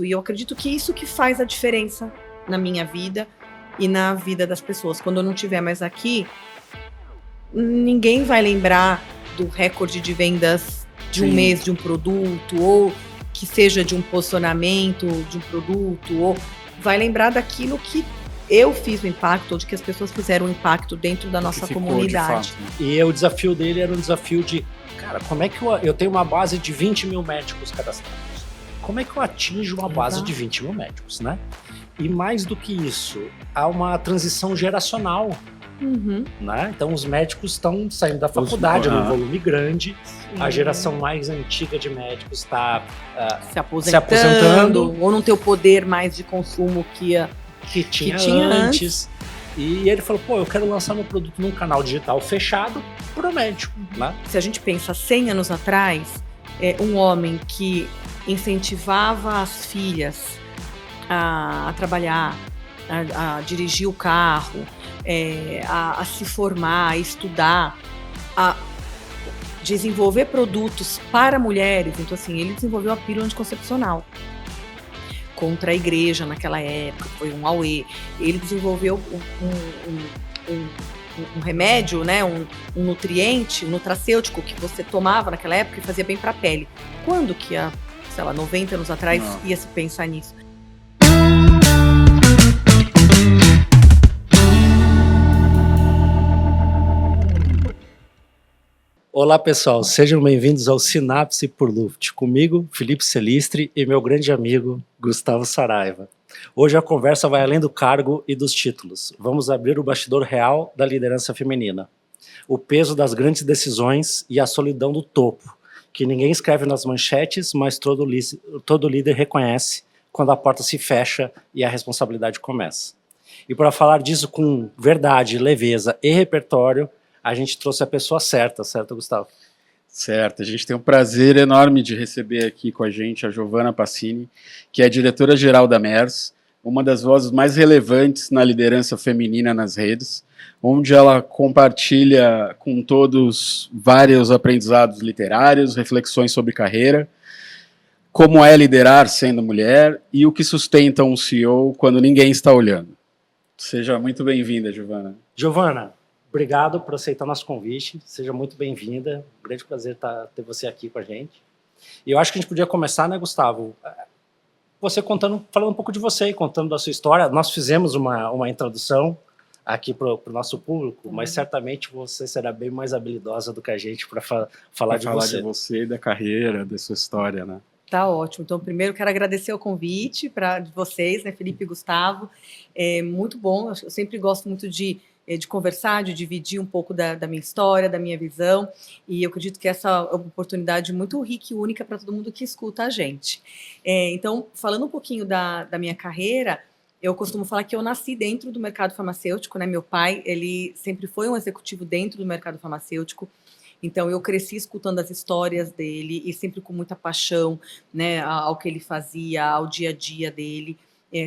E eu acredito que isso que faz a diferença na minha vida e na vida das pessoas. Quando eu não estiver mais aqui, ninguém vai lembrar do recorde de vendas de um Sim. mês de um produto, ou que seja de um posicionamento de um produto, ou vai lembrar daquilo que eu fiz o impacto, ou de que as pessoas fizeram o impacto dentro da nossa comunidade. De fato. E o desafio dele era um desafio de, cara, como é que eu tenho uma base de 20 mil médicos cadastrados? Como é que eu atinjo uma base de 20 mil médicos, né? E mais do que isso, há uma transição geracional, né? Então os médicos estão saindo da faculdade num volume grande, a geração mais antiga de médicos está se aposentando, ou não tem o poder mais de consumo que tinha antes. E ele falou, pô, eu quero lançar meu produto num canal digital fechado pro médico, né? Se a gente pensa 100 anos atrás, um homem que incentivava as filhas a trabalhar, a dirigir o carro, a se formar, a estudar, a desenvolver produtos para mulheres. Então, assim, ele desenvolveu a pílula anticoncepcional contra a igreja naquela época, foi um auê. Ele desenvolveu um remédio, né, um nutriente, um nutracêutico que você tomava naquela época e fazia bem para a pele. Quando que há, sei lá, 90 anos atrás ia se pensar nisso? Olá pessoal, sejam bem-vindos ao Sinapse por Luft, comigo, Felipe Celistre, e meu grande amigo, Gustavo Saraiva. Hoje a conversa vai além do cargo e dos títulos. Vamos abrir o bastidor real da liderança feminina. O peso das grandes decisões e a solidão do topo, que ninguém escreve nas manchetes, mas todo líder reconhece quando a porta se fecha e a responsabilidade começa. E para falar disso com verdade, leveza e repertório, a gente trouxe a pessoa certa, certo, Gustavo? Certo, a gente tem um prazer enorme de receber aqui com a gente a Giovanna Passini, que é diretora-geral da MERS, uma das vozes mais relevantes na liderança feminina nas redes, onde ela compartilha com todos vários aprendizados literários, reflexões sobre carreira, como é liderar sendo mulher e o que sustenta um CEO quando ninguém está olhando. Seja muito bem-vinda, Giovanna. Giovanna, obrigado por aceitar nosso convite, seja muito bem-vinda, um grande prazer ter você aqui com a gente. E eu acho que a gente podia começar, né, Gustavo, você falando um pouco de você, contando da sua história. Nós fizemos uma introdução aqui para o nosso público, mas certamente você será bem mais habilidosa do que a gente para falar de você. Falar de você, da carreira, da sua história, né? Tá ótimo. Então, primeiro, quero agradecer o convite de vocês, né, Felipe e Gustavo. É muito bom, eu sempre gosto muito de conversar, de dividir um pouco da minha história, da minha visão, e eu acredito que essa é uma oportunidade muito rica e única para todo mundo que escuta a gente. Então, falando um pouquinho da minha carreira, eu costumo falar que eu nasci dentro do mercado farmacêutico, né? Meu pai, ele sempre foi um executivo dentro do mercado farmacêutico, então eu cresci escutando as histórias dele e sempre com muita paixão, né, ao que ele fazia, ao dia a dia dele.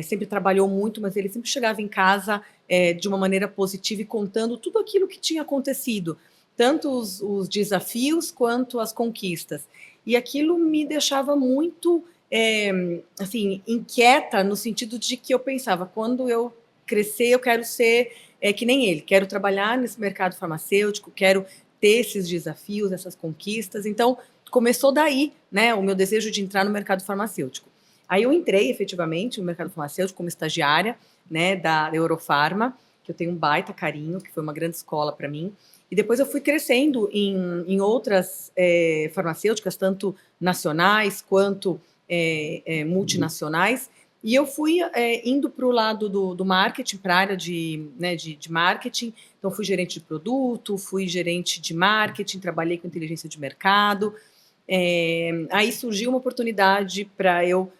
Sempre trabalhou muito, mas ele sempre chegava em casa de uma maneira positiva e contando tudo aquilo que tinha acontecido, tanto os desafios quanto as conquistas. E aquilo me deixava muito assim, inquieta, no sentido de que eu pensava, quando eu crescer, eu quero ser que nem ele, quero trabalhar nesse mercado farmacêutico, quero ter esses desafios, essas conquistas. Então, começou daí, né, o meu desejo de entrar no mercado farmacêutico. Aí eu entrei, efetivamente, no mercado farmacêutico como estagiária, né, da Eurofarma, que eu tenho um baita carinho, que foi uma grande escola para mim. E depois eu fui crescendo em outras farmacêuticas, tanto nacionais quanto multinacionais. E eu fui indo para o lado do marketing, para a área de marketing. Então, fui gerente de produto, fui gerente de marketing, trabalhei com inteligência de mercado. Aí surgiu uma oportunidade para eu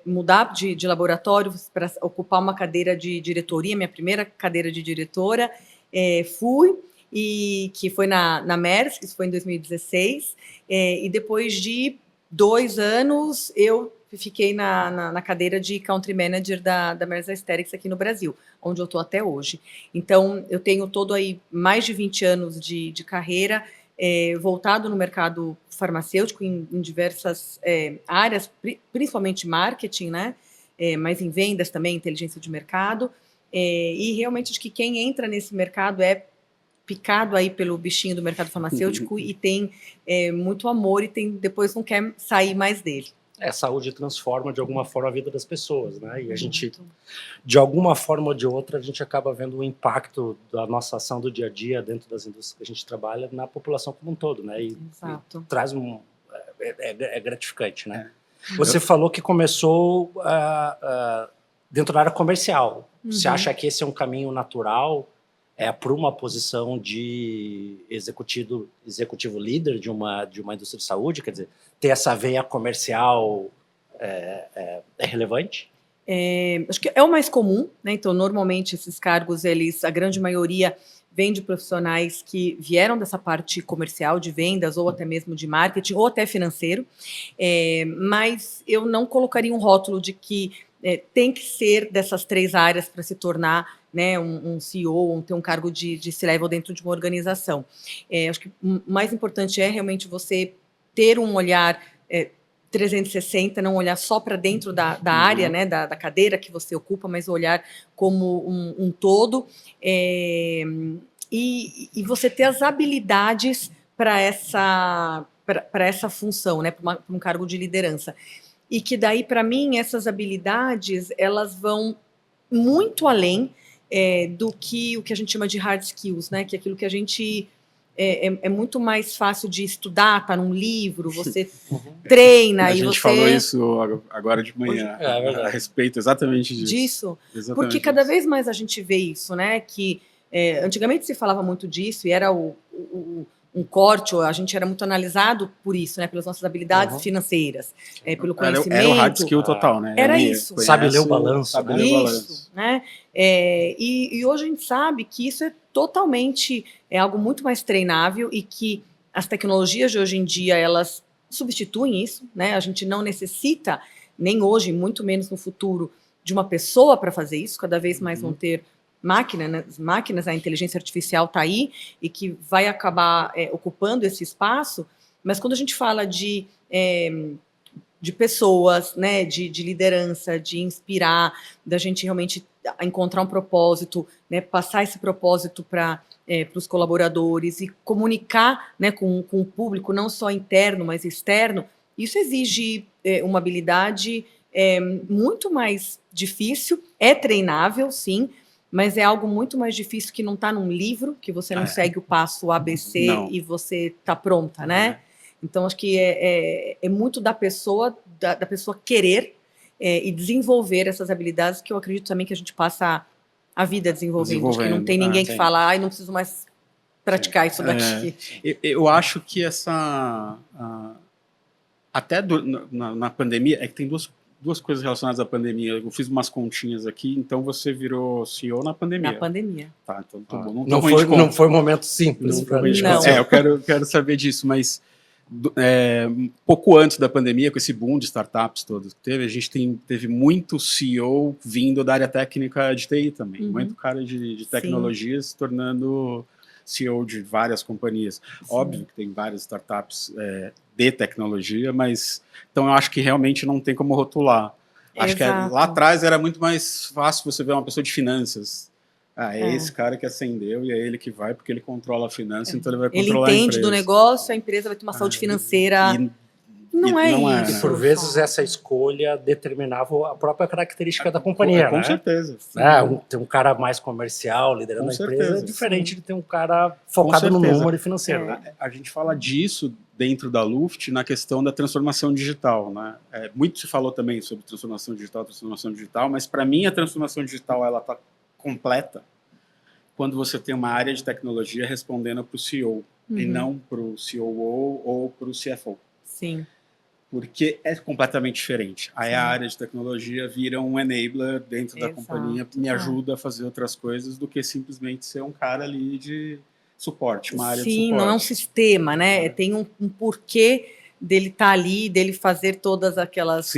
mudar de laboratório para ocupar uma cadeira de diretoria, minha primeira cadeira de diretora. Que foi na MERS, isso foi em 2016. E depois de 2 anos, eu fiquei na cadeira de Country Manager da MERS Aesthetics aqui no Brasil, onde eu estou até hoje. Então, eu tenho todo aí mais de 20 anos de carreira, voltado no mercado farmacêutico em diversas áreas, principalmente marketing, né? Mas em vendas também, inteligência de mercado. E realmente acho que quem entra nesse mercado é picado aí pelo bichinho do mercado farmacêutico e tem muito amor e depois não quer sair mais dele. Saúde transforma de alguma forma a vida das pessoas, né? E a gente, de alguma forma ou de outra, a gente acaba vendo o impacto da nossa ação do dia a dia dentro das indústrias que a gente trabalha na população como um todo, né? E traz é gratificante, né? Você falou que começou dentro da área comercial. Você acha que esse é um caminho natural para uma posição de executivo líder de uma indústria de saúde? Quer dizer, ter essa veia comercial é relevante? Acho que é o mais comum, né? Então, normalmente, esses cargos, a grande maioria vem de profissionais que vieram dessa parte comercial, de vendas, ou até mesmo de marketing, ou até financeiro. Mas eu não colocaria um rótulo de que tem que ser dessas 3 áreas para se tornar, né, um CEO, ou ter um cargo de C-level dentro de uma organização. Acho que o mais importante é realmente você ter um olhar 360, não olhar só para dentro da área, né, da cadeira que você ocupa, mas olhar como um todo, e você ter as habilidades para essa função, né, para um cargo de liderança. E que daí, para mim, essas habilidades, elas vão muito além do que o que a gente chama de hard skills, né, que é aquilo que a gente... É muito mais fácil de estudar, tá num livro, você treina a e gente você... falou isso agora de manhã, a respeito exatamente disso. Exatamente porque cada vez mais a gente vê isso, né? Que antigamente se falava muito disso e era um corte, a gente era muito analisado por isso, né? Pelas nossas habilidades financeiras, pelo conhecimento. Era o hard skill total, né? Era isso. Sabe ler o balanço. Sabe ler o balanço. Né? E hoje a gente sabe que isso é totalmente algo muito mais treinável e que as tecnologias de hoje em dia, elas substituem isso, né? A gente não necessita, nem hoje, muito menos no futuro, de uma pessoa para fazer isso. Cada vez mais vão ter máquinas, a inteligência artificial está aí e que vai acabar ocupando esse espaço. Mas quando a gente fala de pessoas, né, de liderança, de inspirar, da gente realmente encontrar um propósito, né, passar esse propósito para os colaboradores e comunicar, né, com o público, não só interno, mas externo, isso exige uma habilidade muito mais difícil, é treinável, sim, mas é algo muito mais difícil que não está num livro, que você não segue o passo ABC e você está pronta, né? Então, acho que é muito da pessoa querer e desenvolver essas habilidades, que eu acredito também que a gente passa a vida desenvolvendo. Acho que não tem ninguém que fala, não preciso mais praticar isso daqui. Eu acho que até na pandemia, é que tem duas coisas relacionadas à pandemia. Eu fiz umas continhas aqui, então você virou CEO na pandemia. Na pandemia. Tá, então não foi um momento simples. Não. Eu quero saber disso, mas pouco antes da pandemia, com esse boom de startups todos que teve, a gente teve muito CEO vindo da área técnica de TI também, muito cara de tecnologia se tornando CEO de várias companhias. Sim. Óbvio que tem várias startups de tecnologia, mas então eu acho que realmente não tem como rotular. Acho que lá atrás era muito mais fácil você ver uma pessoa de finanças. Esse cara que ascendeu e é ele que vai, porque ele controla a finança, então ele vai controlar a empresa. Ele entende do negócio, a empresa vai ter uma saúde financeira. Não é isso. E por vezes essa escolha determinava a própria característica da companhia, com né? certeza. Ter um cara mais comercial liderando a empresa é diferente de ter um cara focado no número financeiro. A gente fala disso dentro da Luft na questão da transformação digital, né? Muito se falou também sobre transformação digital, mas para mim a transformação digital ela está completa quando você tem uma área de tecnologia respondendo para o CEO e não para o COO ou para o CFO. Sim. Porque é completamente diferente. Aí a área de tecnologia vira um enabler dentro da companhia, me ajuda a fazer outras coisas do que simplesmente ser um cara ali de suporte, uma área de suporte. Sim, não é um sistema, né? Tem um porquê dele estar ali, dele fazer todas aquelas...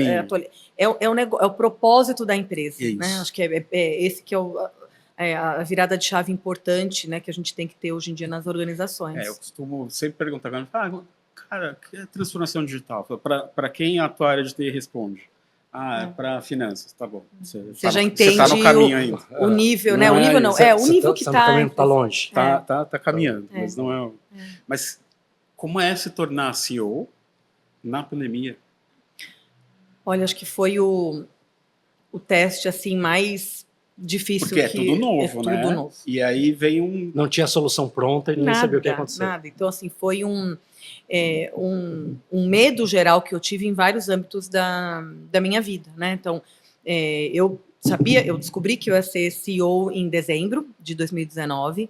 É o propósito da empresa, né? Acho que é esse que é a virada de chave importante, né, que a gente tem que ter hoje em dia nas organizações. Eu costumo sempre perguntar, cara, o que é transformação digital? Para quem a tua área de TI responde? Para finanças, tá bom. Você já entende tá no caminho ainda. o nível, né? Não O nível não, o nível que tá caminho, tá longe. Tá caminhando, mas não é. Mas como é se tornar CEO na pandemia? Olha, acho que foi o teste assim mais difícil. Porque é tudo novo, né? Tudo novo. E aí vem Não tinha solução pronta e ninguém sabia o que ia acontecer. Nada. Então, assim, foi um medo geral que eu tive em vários âmbitos da minha vida, né? Então, eu descobri que eu ia ser CEO em dezembro de 2019.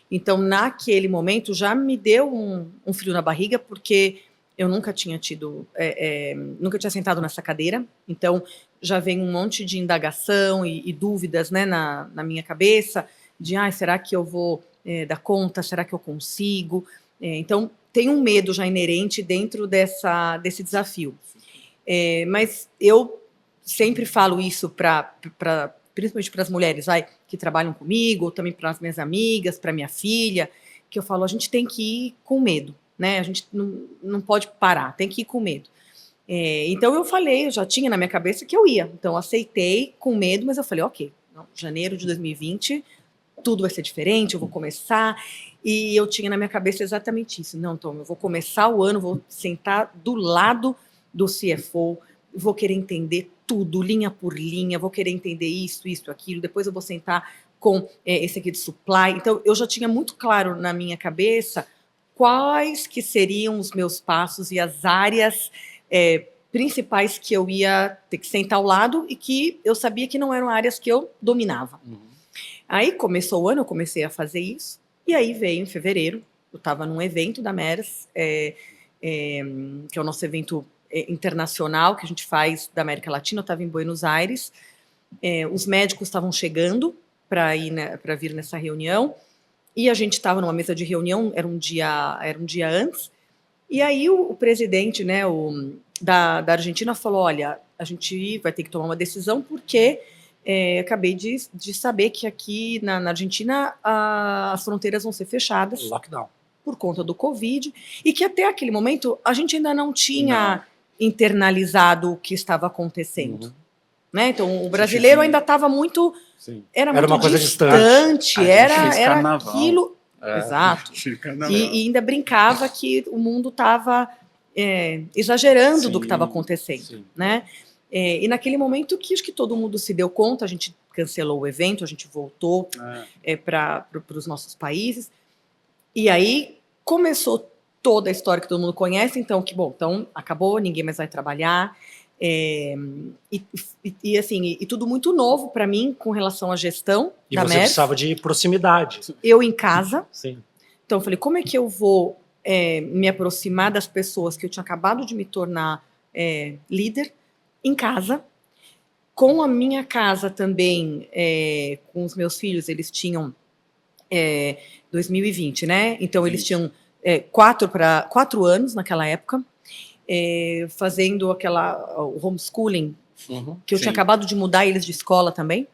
Então, naquele momento, já me deu um frio na barriga, porque eu nunca tinha nunca tinha sentado nessa cadeira. Então, já vem um monte de indagação e dúvidas, né, na minha cabeça, de, será que eu vou dar conta? Será que eu consigo? Então, tem um medo já inerente dentro desse desafio. Mas eu sempre falo isso principalmente para as mulheres que trabalham comigo, ou também para as minhas amigas, para minha filha, que eu falo, a gente tem que ir com medo, né? A gente não pode parar, tem que ir com medo. Então eu já tinha na minha cabeça que eu ia. Então eu aceitei com medo, mas eu falei, ok, janeiro de 2020, tudo vai ser diferente, eu vou começar. E eu tinha na minha cabeça exatamente isso. Não, Tom, eu vou começar o ano, vou sentar do lado do CFO, vou querer entender tudo, linha por linha, vou querer entender isso, aquilo, depois eu vou sentar com esse aqui de supply. Então, eu já tinha muito claro na minha cabeça quais que seriam os meus passos e as áreas principais que eu ia ter que sentar ao lado e que eu sabia que não eram áreas que eu dominava. Aí começou o ano, eu comecei a fazer isso, e aí veio em fevereiro, eu estava num evento da MERS, que é o nosso evento internacional que a gente faz da América Latina. Eu estava em Buenos Aires, os médicos estavam chegando para vir nessa reunião, e a gente estava numa mesa de reunião, era um dia antes, e aí o presidente, né, da Argentina falou, olha, a gente vai ter que tomar uma decisão porque acabei de saber que aqui na Argentina as fronteiras vão ser fechadas. Lockdown. Por conta do Covid, e que até aquele momento a gente ainda não tinha internalizado o que estava acontecendo. Né? Então, o brasileiro ainda estava muito... Era muito uma coisa distante. Era aquilo... Exato. E ainda brincava que o mundo estava exagerando do que estava acontecendo. Né? E naquele momento que acho que todo mundo se deu conta, a gente cancelou o evento, a gente voltou para os nossos países. E aí começou toda a história que todo mundo conhece, então acabou, ninguém mais vai trabalhar, e tudo muito novo para mim com relação à gestão da MERS. E você precisava de proximidade. Eu em casa. Sim. Então eu falei, como é que eu vou me aproximar das pessoas que eu tinha acabado de me tornar líder em casa, com a minha casa também, com os meus filhos, eles tinham 2020, né? Então eles tinham 4 anos naquela época, fazendo o homeschooling, que eu tinha acabado de mudar eles de escola também.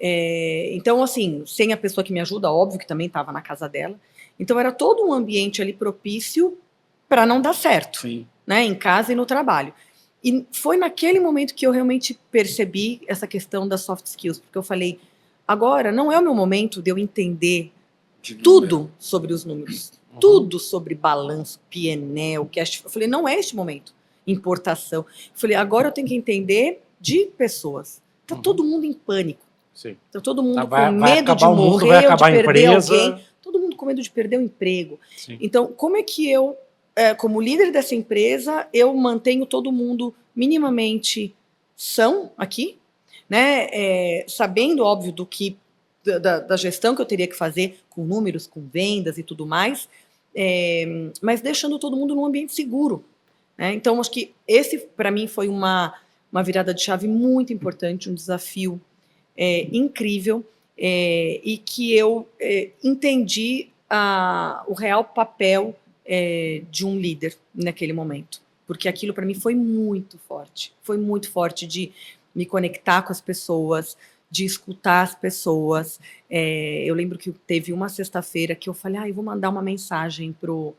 Então, assim, sem a pessoa que me ajuda, óbvio que também estava na casa dela. Então era todo um ambiente ali propício para não dar certo, né? Em casa e no trabalho. E foi naquele momento que eu realmente percebi essa questão das soft skills, porque eu falei, agora não é o meu momento de eu entender tudo sobre os números, tudo sobre balanço, P&L, cash. Eu falei, não é este momento. Importação. Eu falei, agora eu tenho que entender de pessoas. Tá todo mundo em pânico. Tá todo mundo com medo de morrer ou de perder alguém. Todo mundo com medo de perder o emprego. Então, como é que eu, como líder dessa empresa, eu mantenho todo mundo minimamente são aqui, né? Sabendo, óbvio, da gestão que eu teria que fazer com números, com vendas e tudo mais, mas deixando todo mundo num ambiente seguro. Né? Então, acho que esse, para mim, foi uma virada de chave muito importante, um desafio incrível, e que eu entendi o real papel de um líder naquele momento. Porque aquilo, para mim, foi muito forte de me conectar com as pessoas, de escutar as pessoas. Eu lembro que teve uma sexta-feira que eu falei, eu vou mandar uma mensagem pro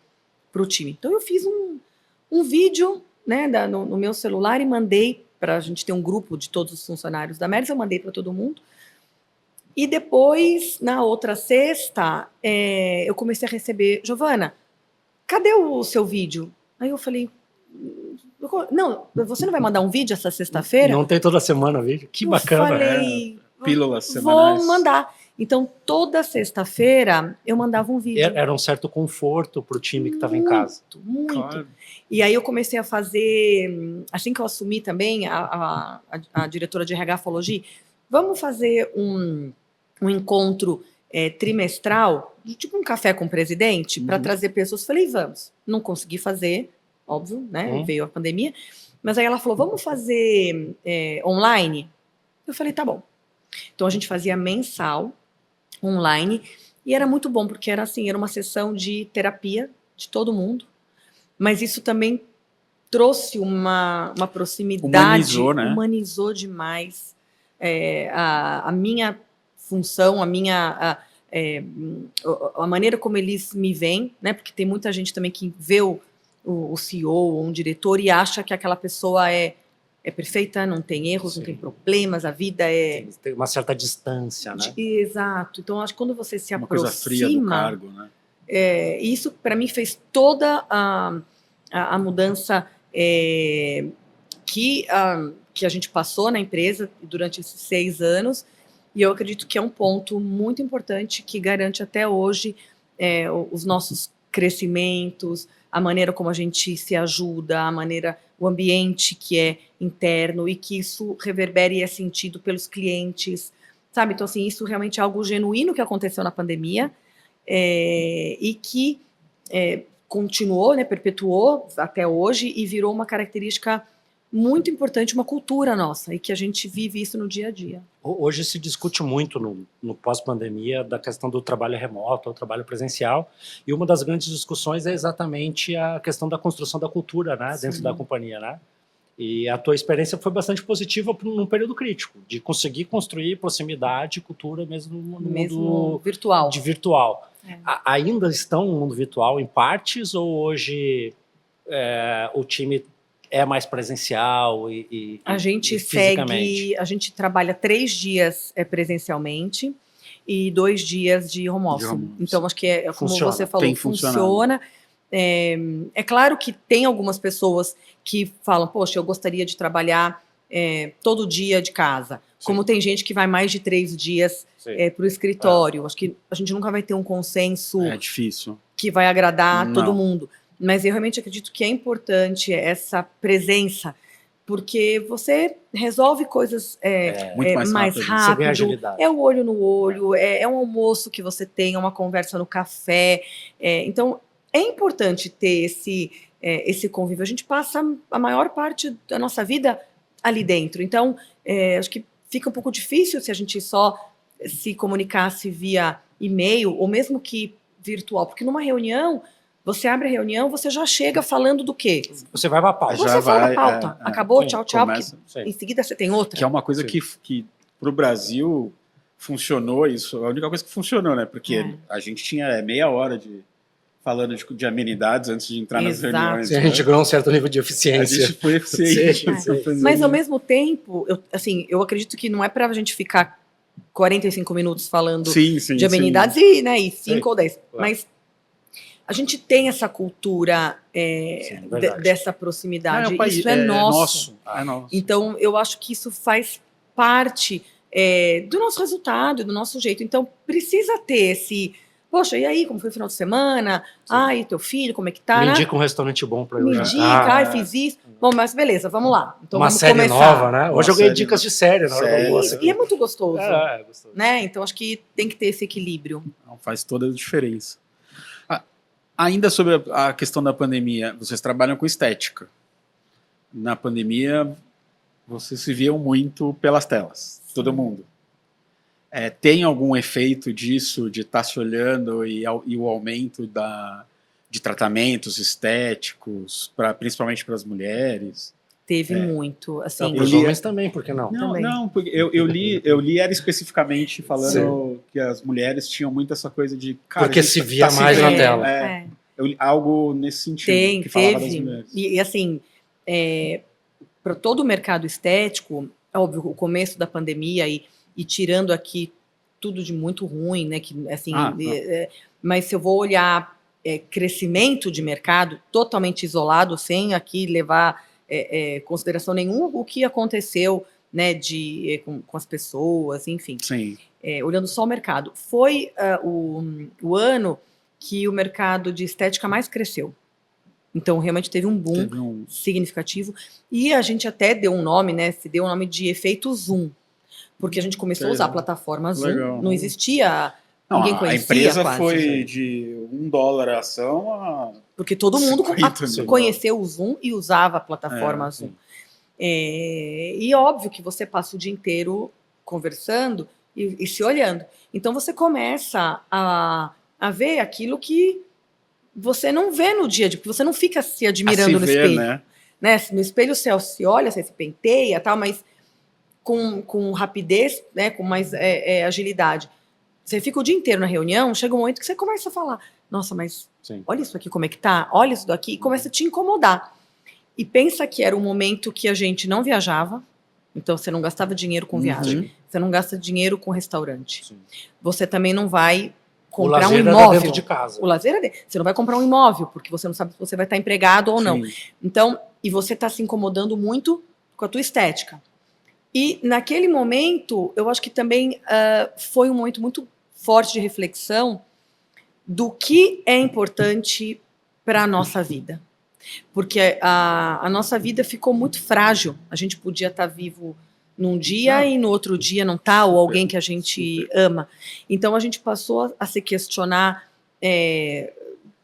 time. Então eu fiz um vídeo, né, no meu celular e mandei para a gente ter um grupo de todos os funcionários da Mers, eu mandei para todo mundo. E depois, na outra sexta, eu comecei a receber, Giovana, cadê o seu vídeo? Aí eu falei, não, você não vai mandar um vídeo essa sexta-feira? Não tem toda semana vídeo? Que bacana. Eu falei, pílulas semanais. vou mandar. Então, toda sexta-feira, eu mandava um vídeo. Era um certo conforto para o time que estava em casa. Muito. Claro. E aí eu comecei a fazer, assim que eu assumi também, a diretora de RH falou, Gi, vamos fazer um encontro trimestral, tipo um café com o presidente, para trazer pessoas. Falei, vamos. Não consegui fazer, óbvio, né? Veio a pandemia. Mas aí ela falou, vamos fazer online? Eu falei, tá bom. Então a gente fazia mensal, online, e era muito bom, porque era assim, era uma sessão de terapia de todo mundo, mas isso também trouxe uma proximidade, humanizou demais a minha função, a maneira como eles me veem, né? Porque tem muita gente também que vê o CEO ou um diretor e acha que aquela pessoa é perfeita, não tem erros, não tem problemas, a vida tem uma certa distância, né? Exato. Então, acho que quando você se aproxima... Uma coisa fria do cargo, né? Isso, para mim, fez toda a mudança que a gente passou na empresa durante esses 6 anos, e eu acredito que é um ponto muito importante que garante até hoje os nossos crescimentos, a maneira como a gente se ajuda, o ambiente que é interno e que isso reverbere e é sentido pelos clientes, sabe? Então, assim, isso realmente é algo genuíno que aconteceu na pandemia e que continuou, né, perpetuou até hoje e virou uma característica muito importante, uma cultura nossa, e que a gente vive isso no dia a dia. Hoje se discute muito no pós-pandemia da questão do trabalho remoto, ou trabalho presencial, e uma das grandes discussões é exatamente a questão da construção da cultura, né, dentro da companhia, né? E a tua experiência foi bastante positiva num período crítico, de conseguir construir proximidade e cultura mesmo no mundo virtual. virtual. Ainda estão no mundo virtual em partes, ou hoje o time é mais presencial a gente fisicamente? A gente trabalha 3 dias presencialmente e 2 dias de home office. Então, acho que como você falou, funciona. É claro que tem algumas pessoas que falam, poxa, eu gostaria de trabalhar todo dia de casa. Sim. Como tem gente que vai mais de 3 dias para o escritório. Acho que a gente nunca vai ter um consenso difícil. Que vai agradar todo mundo. Mas eu realmente acredito que é importante essa presença, porque você resolve coisas muito mais rápido. Você ganha agilidade. É o olho no olho, é um almoço que você tem, é uma conversa no café. Então, é importante ter esse convívio. A gente passa a maior parte da nossa vida ali dentro. Então, acho que fica um pouco difícil se a gente só se comunicasse via e-mail, ou mesmo que virtual, porque numa reunião... Você abre a reunião, você já chega falando do quê? Você vai para a pauta. Você fala da pauta. Acabou, sim, tchau, começa, porque em seguida você tem outra. Que é uma coisa que para o Brasil funcionou isso. A única coisa que funcionou, né? Porque a gente tinha meia hora falando de amenidades antes de entrar nas reuniões. Sim, a gente ganhou um certo nível de eficiência. A gente foi eficiente. Mas ao mesmo tempo, eu acredito que não é para a gente ficar 45 minutos falando de amenidades e 5 ou 10. Claro. Mas a gente tem essa cultura dessa proximidade. Isso é nosso. É nosso. Então, eu acho que isso faz parte do nosso resultado, do nosso jeito. Então, precisa ter esse... Poxa, e aí, como foi o final de semana? E teu filho, como é que tá? Me indica um restaurante bom para eu ir. Me indica, fiz isso. Bom, mas beleza, vamos lá. Então, uma vamos série começar. Nova, né? Hoje eu ganhei dicas de série na hora do almoço. E é muito gostoso. É gostoso. Né? Então, acho que tem que ter esse equilíbrio. Faz toda a diferença. Ainda sobre a questão da pandemia, vocês trabalham com estética. Na pandemia, vocês se viam muito pelas telas, todo mundo. Tem algum efeito disso, de estar se olhando e o aumento de tratamentos estéticos, principalmente para as mulheres? Teve muito, assim. Para os homens também, por que não? Não, Também. não, porque eu li era especificamente falando que as mulheres tinham muito essa coisa de... Cara, Porque a gente se via se mais na vendo, tela. Eu li algo nesse sentido, que falava das mulheres. E assim, para todo o mercado estético, óbvio, o começo da pandemia e tirando aqui tudo de muito ruim, né? Que, assim, mas se eu vou olhar crescimento de mercado totalmente isolado, sem aqui levar consideração nenhuma o que aconteceu, né, com as pessoas, enfim. Sim. Olhando só o mercado. Foi o ano que o mercado de estética mais cresceu. Então, realmente teve um boom significativo. E a gente até deu um nome, né? Se deu o nome de efeito Zoom. Porque a gente começou a usar a plataforma Zoom. Legal. Não existia... Ninguém conhecia. A empresa quase, foi de $1 a ação. Porque todo mundo 50 conheceu o Zoom e usava a plataforma Zoom. E óbvio que você passa o dia inteiro conversando e se olhando. Então você começa a ver aquilo que você não vê no dia a dia, porque você não fica se admirando no espelho. Né? No espelho você se olha, você se penteia, tal, mas com rapidez, né? Com mais agilidade. Você fica o dia inteiro na reunião, chega um momento que você começa a falar, nossa, mas olha isso aqui como é que tá, olha isso daqui, e começa a te incomodar. E pensa que era um momento que a gente não viajava, então você não gastava dinheiro com viagem, você não gasta dinheiro com restaurante. Sim. Você também não vai comprar um imóvel. Dentro de casa. O lazer é dentro. Você não vai comprar um imóvel, porque você não sabe se você vai estar empregado ou não. Então, e você está se incomodando muito com a tua estética. E naquele momento, eu acho que também foi um momento muito forte de reflexão do que é importante para a nossa vida. Porque a nossa vida ficou muito frágil. A gente podia estar vivo num dia e no outro dia não tá, ou alguém que a gente ama. Então a gente passou a se questionar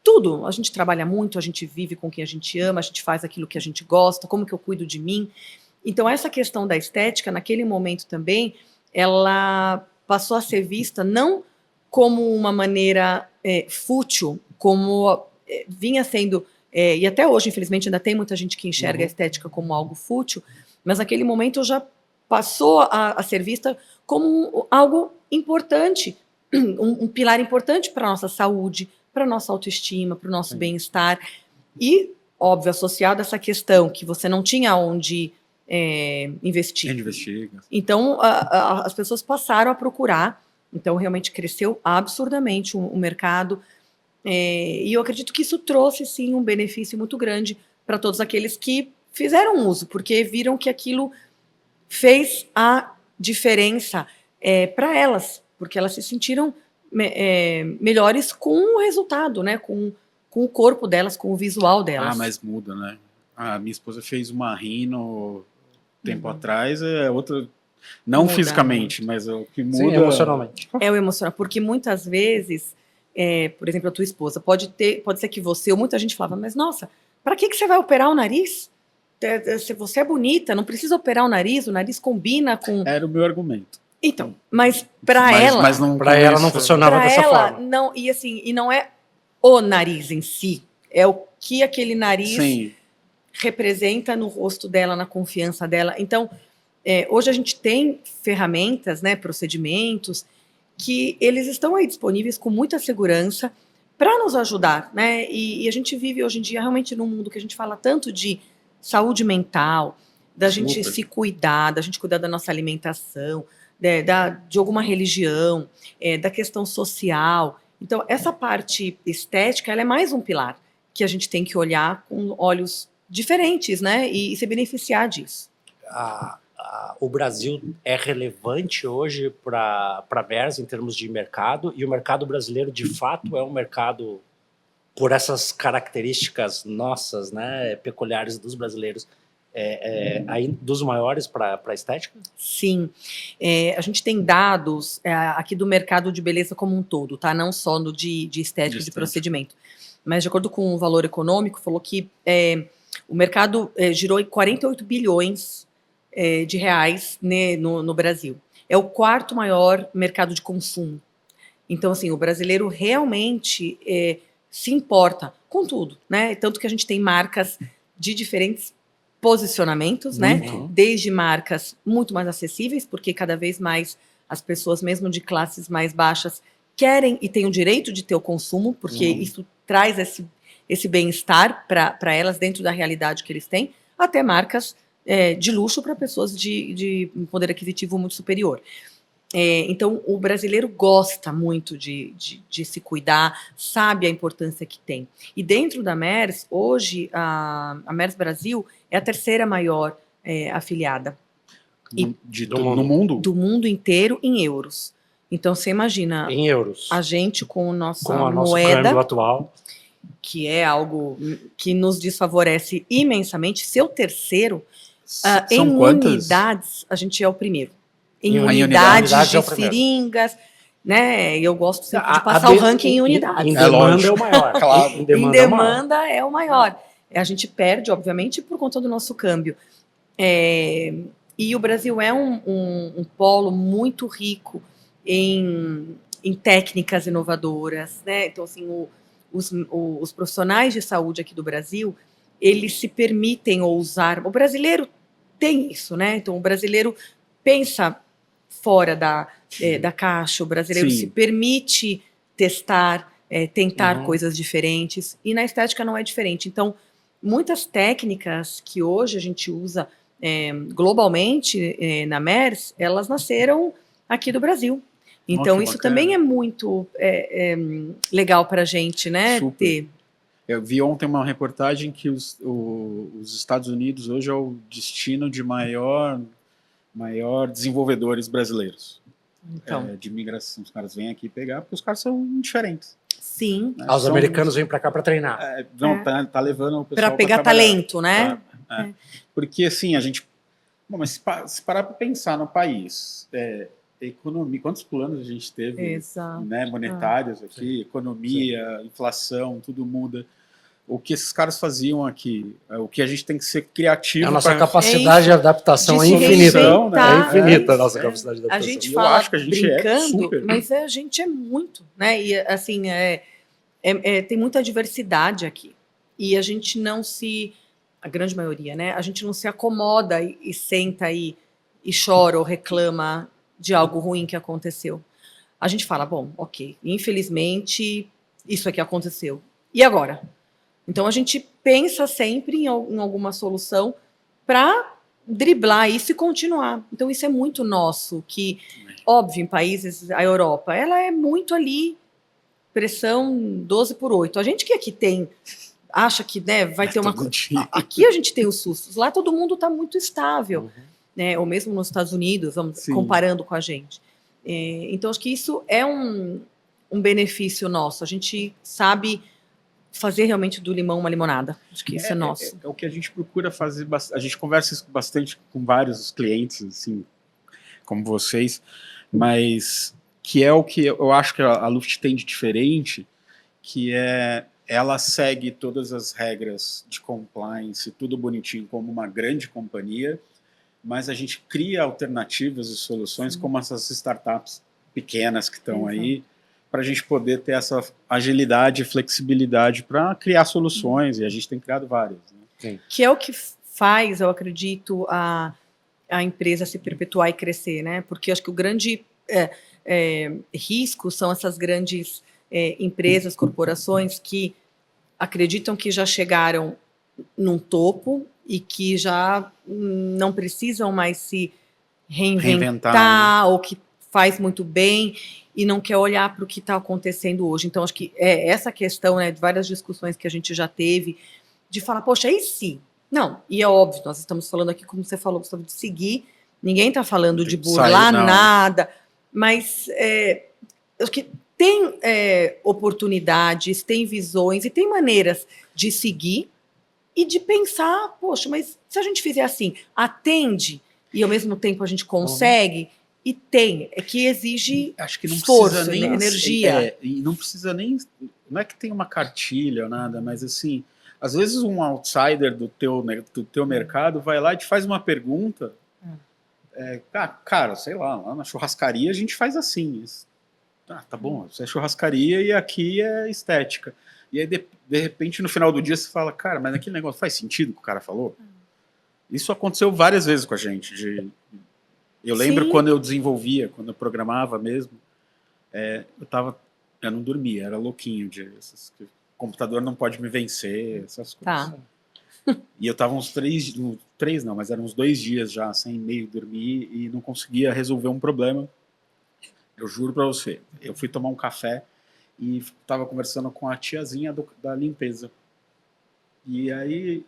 tudo. A gente trabalha muito, a gente vive com quem a gente ama, a gente faz aquilo que a gente gosta, como que eu cuido de mim. Então essa questão da estética, naquele momento também, ela passou a ser vista não como uma maneira fútil, como vinha sendo... e até hoje, infelizmente, ainda tem muita gente que enxerga a estética como algo fútil, mas naquele momento já passou a ser vista como algo importante, um pilar importante para a nossa saúde, para a nossa autoestima, para o nosso bem-estar. E, óbvio, associado a essa questão que você não tinha onde investir. Então, as pessoas passaram a procurar. Então, realmente cresceu absurdamente o mercado. E eu acredito que isso trouxe, sim, um benefício muito grande para todos aqueles que fizeram uso, porque viram que aquilo fez a diferença para elas, porque elas se sentiram melhores com o resultado, né? Com o corpo delas, com o visual delas. Mas muda, né? A minha esposa fez uma rino tempo atrás, outra... Não muda, fisicamente, mas o que muda... Sim, emocionalmente. É o emocional, porque muitas vezes... por exemplo, a tua esposa, pode ser que você, ou muita gente falava, mas nossa, para que você vai operar o nariz? Se você é bonita, não precisa operar o nariz combina com... Era o meu argumento. Então, mas para ela... Mas não, para ela não funcionava dessa forma. Não, e assim, e não é o nariz em si, é o que aquele nariz representa no rosto dela, na confiança dela. Então, hoje a gente tem ferramentas, né, procedimentos, que eles estão aí disponíveis com muita segurança para nos ajudar, né? E a gente vive hoje em dia realmente num mundo que a gente fala tanto de saúde mental, da gente se cuidar, da gente cuidar da nossa alimentação, de alguma religião, da questão social. Então, essa parte estética, ela é mais um pilar que a gente tem que olhar com olhos diferentes, né? E se beneficiar disso. O Brasil é relevante hoje para a Merz em termos de mercado, e o mercado brasileiro, de fato, é um mercado, por essas características nossas, né, peculiares dos brasileiros, dos maiores para a estética? Sim. A gente tem dados aqui do mercado de beleza como um todo, tá? Não só no de estética, de procedimento. Mas, de acordo com o Valor Econômico, falou que o mercado girou em 48 bilhões de reais, né, no Brasil. É o quarto maior mercado de consumo. Então, assim, o brasileiro realmente se importa com tudo, né? Tanto que a gente tem marcas de diferentes posicionamentos, né? Muito. Desde marcas muito mais acessíveis, porque cada vez mais as pessoas, mesmo de classes mais baixas, querem e têm o direito de ter o consumo, porque isso traz esse bem-estar para elas dentro da realidade que eles têm, até marcas de luxo para pessoas de um poder aquisitivo muito superior. Então, o brasileiro gosta muito de se cuidar, sabe a importância que tem. E dentro da Mers, hoje, a Mers Brasil é a terceira maior afiliada No mundo? do mundo inteiro em euros. Então, você imagina Em euros. a gente com nossa Com a nosso moeda, câmbio atual. que é algo que nos desfavorece imensamente, ser o terceiro, em São quantas? unidades, a gente é o primeiro. Em Em unidades unidades é o de primeiro. seringas, né? Eu gosto sempre de A passar o de- ranking em unidades. Em É demanda é lógico. o maior. Claro. Em Em demanda é o maior. demanda é o maior. A gente perde, obviamente, por conta do nosso câmbio. E o Brasil é um polo muito rico em técnicas inovadoras, né? Então, assim, os profissionais de saúde aqui do Brasil, eles se permitem ousar. O brasileiro tem isso, né? Então, o brasileiro pensa fora da caixa, o brasileiro Sim. se permite testar, tentar Uhum. coisas diferentes, e na estética não é diferente. Então, muitas técnicas que hoje a gente usa globalmente na MERS, elas nasceram aqui do Brasil. Então, que isso bacana. também é muito legal para a gente, né? Super. Ter. Eu vi ontem uma reportagem que os Estados Unidos hoje é o destino de maior desenvolvedores brasileiros. Então, De migração. Os caras vêm aqui pegar porque os caras são diferentes. sim, Né? Os americanos vêm para cá para treinar. Tá levando o pessoal para pegar trabalhar. talento, né? Porque assim, a gente... Bom, mas se parar para pensar no país, economia, quantos planos a gente teve, Exato. né, monetários aqui, economia, inflação, tudo muda. O que esses caras faziam aqui, o que a gente tem que ser criativo. A nossa pra- capacidade de adaptação é De se infinita. reinventar, É infinita a é nossa isso. capacidade de A adaptação. gente Eu fala acho que a gente é brincando, super. mas a gente é muito, né? E assim, tem muita diversidade aqui. E a gente não se, a grande maioria, né? A gente não se acomoda e senta aí e chora ou reclama de algo ruim que aconteceu. A gente fala, bom, ok, infelizmente isso aqui aconteceu. E agora? Então a gente pensa sempre em alguma solução para driblar isso e continuar. Então isso é muito nosso, que, óbvio, em países, a Europa, ela é muito ali, pressão 12/8. A gente que aqui acha que vai ter uma... todo dia. Aqui a gente tem os sustos, lá todo mundo está muito estável, né? Ou mesmo nos Estados Unidos, Sim. comparando com a gente. Então acho que isso é um benefício nosso, a gente sabe fazer realmente do limão uma limonada. Acho que isso é nosso. É o que a gente procura fazer. A gente conversa isso bastante com vários clientes, assim, como vocês, mas que é o que eu acho que a Luft tem de diferente, que ela segue todas as regras de compliance, tudo bonitinho, como uma grande companhia, mas a gente cria alternativas e soluções, como essas startups pequenas que estão aí, para a gente poder ter essa agilidade e flexibilidade para criar soluções, e a gente tem criado várias. Né? Que é o que faz, eu acredito, a empresa se perpetuar e crescer, né? Porque acho que o grande risco são essas grandes empresas, corporações que acreditam que já chegaram num topo e que já não precisam mais se reinventar, ou que faz muito bem e não quer olhar para o que está acontecendo hoje. Então, acho que essa questão, né, de várias discussões que a gente já teve, de falar, poxa, e se? Não, e é óbvio, nós estamos falando aqui, como você falou, Gustavo, de seguir, ninguém está falando de burlar nada, mas acho que tem oportunidades, tem visões e tem maneiras de seguir e de pensar, poxa, mas se a gente fizer assim, atende e ao mesmo tempo a gente consegue, e que exige acho que não esforço, precisa nem energia. E não precisa nem, não é que tem uma cartilha ou nada, mas assim, às vezes um outsider do teu mercado vai lá e te faz uma pergunta, cara, sei lá na churrascaria a gente faz assim, tá bom, isso é churrascaria e aqui é estética. E aí, de repente, no final do dia, você fala, cara, mas aquele negócio faz sentido o que o cara falou? Isso aconteceu várias vezes com a gente. Eu lembro Sim. quando eu desenvolvia, quando eu programava mesmo, eu não dormia, era louquinho o computador não pode me vencer, essas coisas. Tá. E eu tava uns 3 não, mas eram uns 2 dias já sem meio dormir e não conseguia resolver um problema. Eu juro pra você. Eu fui tomar um café e tava conversando com a tiazinha da limpeza. E aí,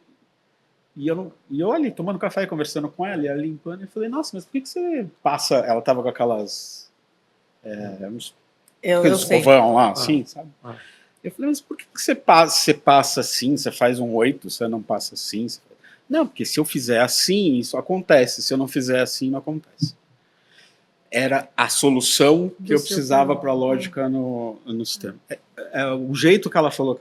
e eu ali tomando café e conversando com ela, e ela limpando, e eu falei, nossa, mas por que você passa? Ela tava com aquelas Eu sei. escovão lá, assim, sabe? Ah. Eu falei, mas por que você passa assim, você faz um 8, você não passa assim? Não, porque se eu fizer assim, isso acontece. Se eu não fizer assim, não acontece. Era a solução que eu precisava para a lógica no sistema. O jeito que ela falou,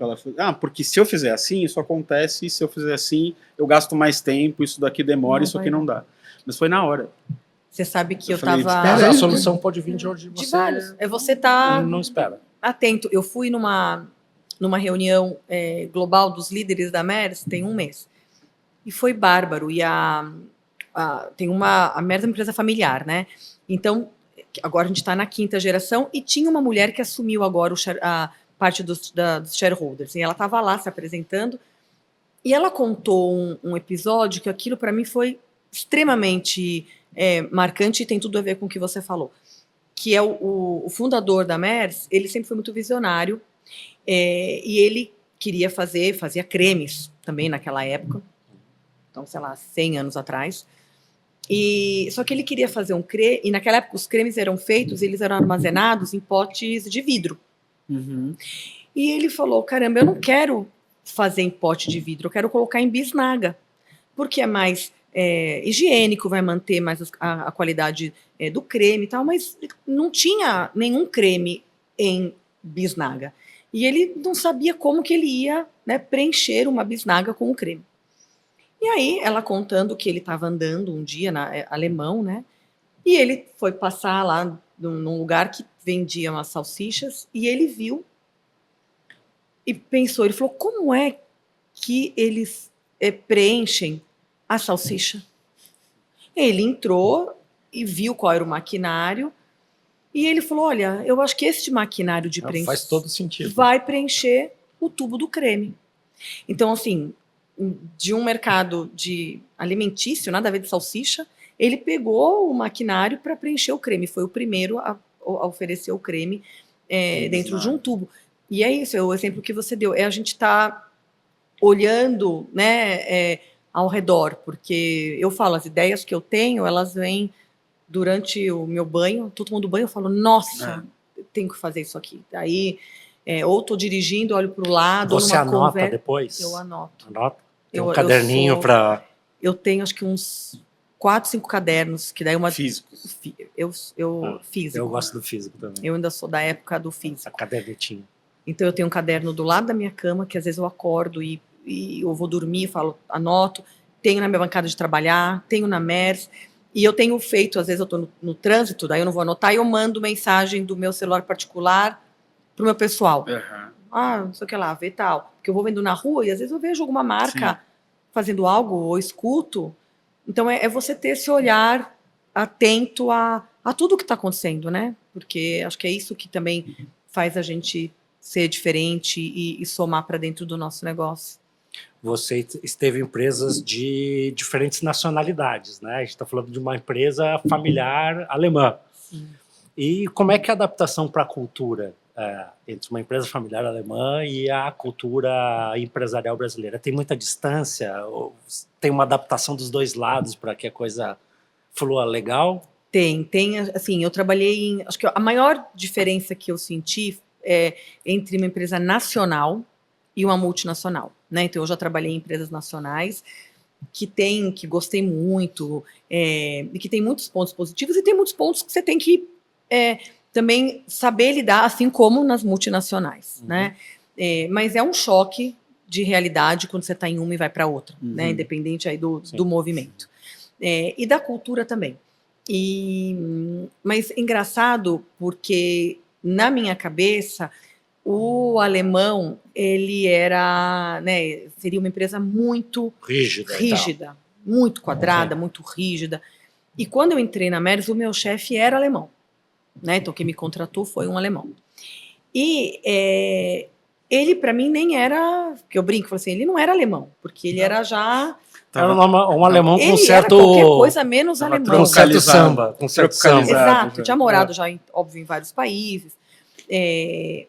porque se eu fizer assim, isso acontece, e se eu fizer assim, eu gasto mais tempo, isso daqui demora, isso aqui não dá. Mas foi na hora. Você sabe que eu falei, tava... Mas a solução pode vir de onde De você vários. É você tá não espera. atento. Eu fui numa reunião global dos líderes da MERS tem um mês. E foi bárbaro. E a MERS é uma empresa familiar, né? Então, agora a gente está na 5ª geração e tinha uma mulher que assumiu agora a parte dos shareholders. E ela estava lá se apresentando e ela contou um episódio que aquilo para mim foi extremamente marcante e tem tudo a ver com o que você falou. Que é o fundador da MERS, ele sempre foi muito visionário e ele fazia cremes também naquela época. Então, sei lá, 100 anos atrás. Só que ele queria fazer um creme, e naquela época os cremes eram feitos, eles eram armazenados em potes de vidro. Uhum. E ele falou, caramba, eu não quero fazer em pote de vidro, eu quero colocar em bisnaga, porque é mais higiênico, vai manter mais a qualidade do creme e tal, mas não tinha nenhum creme em bisnaga. E ele não sabia como que ele ia, né, preencher uma bisnaga com o creme. E aí, ela contando que ele estava andando um dia, alemão, né? E ele foi passar lá num lugar que vendia umas salsichas e ele viu e pensou, ele falou, como é que eles preenchem a salsicha? Ele entrou e viu qual era o maquinário e ele falou, olha, eu acho que este maquinário de preencher faz todo sentido. vai preencher o tubo do creme. Então, assim, de um mercado alimentício, nada a ver de salsicha, ele pegou o maquinário para preencher o creme. Foi o primeiro a oferecer o creme dentro de um tubo. E é isso, é o exemplo que você deu. A gente está olhando, né, ao redor, porque eu falo, as ideias que eu tenho, elas vêm durante o meu banho, tô tomando banho, eu falo, nossa, tenho que fazer isso aqui. Daí, ou estou dirigindo, olho para o lado, Você ou numa anota conversa. depois? Eu anoto. Anota? Tem um caderninho para... Eu tenho, acho que uns 4, 5 cadernos, que daí Físicos. Físico. Eu gosto do físico também. Eu ainda sou da época do físico. A cadernetinha. Então eu tenho um caderno do lado da minha cama, que às vezes eu acordo e eu vou dormir, falo, anoto. Tenho na minha bancada de trabalhar, tenho na MERS. E eu tenho feito, às vezes eu estou no trânsito, daí eu não vou anotar, e eu mando mensagem do meu celular particular pro meu pessoal. Uhum. Não sei o que lá, vê tal. Porque eu vou vendo na rua e às vezes eu vejo alguma marca fazendo algo, ou escuto. Então é você ter esse olhar atento a tudo que está acontecendo, né? Porque acho que é isso que também faz a gente ser diferente e somar para dentro do nosso negócio. Você esteve em empresas de diferentes nacionalidades, né? A gente está falando de uma empresa familiar alemã. Sim. E como é que é a adaptação para a cultura entre uma empresa familiar alemã e a cultura empresarial brasileira? Tem muita distância? Ou tem uma adaptação dos dois lados para que a coisa flua legal? Tem, assim, eu trabalhei acho que a maior diferença que eu senti entre uma empresa nacional e uma multinacional, né? Então eu já trabalhei em empresas nacionais que gostei muito e que tem muitos pontos positivos e tem muitos pontos que você tem que também saber lidar, assim como nas multinacionais, né? Mas é um choque de realidade quando você está em uma e vai para outra, né? Independente aí do movimento. E da cultura também. Mas engraçado porque na minha cabeça o alemão ele era, né, seria uma empresa muito rígida, muito quadrada, muito rígida. E quando eu entrei na Mers, o meu chefe era alemão, né? Então quem me contratou foi um alemão. E ele para mim nem era, que eu brinco, falo assim, ele não era alemão, porque ele era já Era um alemão com ele certo... era qualquer coisa menos Tava alemão. Com certo Localizado. samba. Com certo samba. Exato, já. tinha morado já, óbvio, em vários países.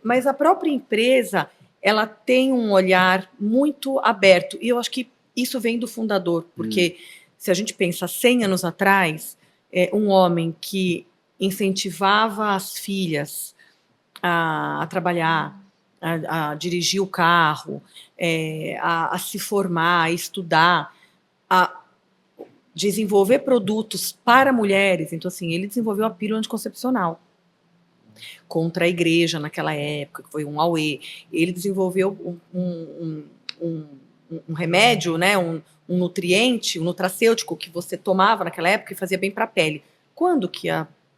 Mas a própria empresa, ela tem um olhar muito aberto. E eu acho que isso vem do fundador, porque se a gente pensa 100 anos atrás, um homem que incentivava as filhas a trabalhar, a dirigir o carro, a se formar, a estudar, a desenvolver produtos para mulheres. Então, assim, ele desenvolveu a pílula anticoncepcional contra a igreja naquela época, que foi um auê. Ele desenvolveu um remédio, né, um nutriente, um nutracêutico que você tomava naquela época e fazia bem para a pele. Quando que,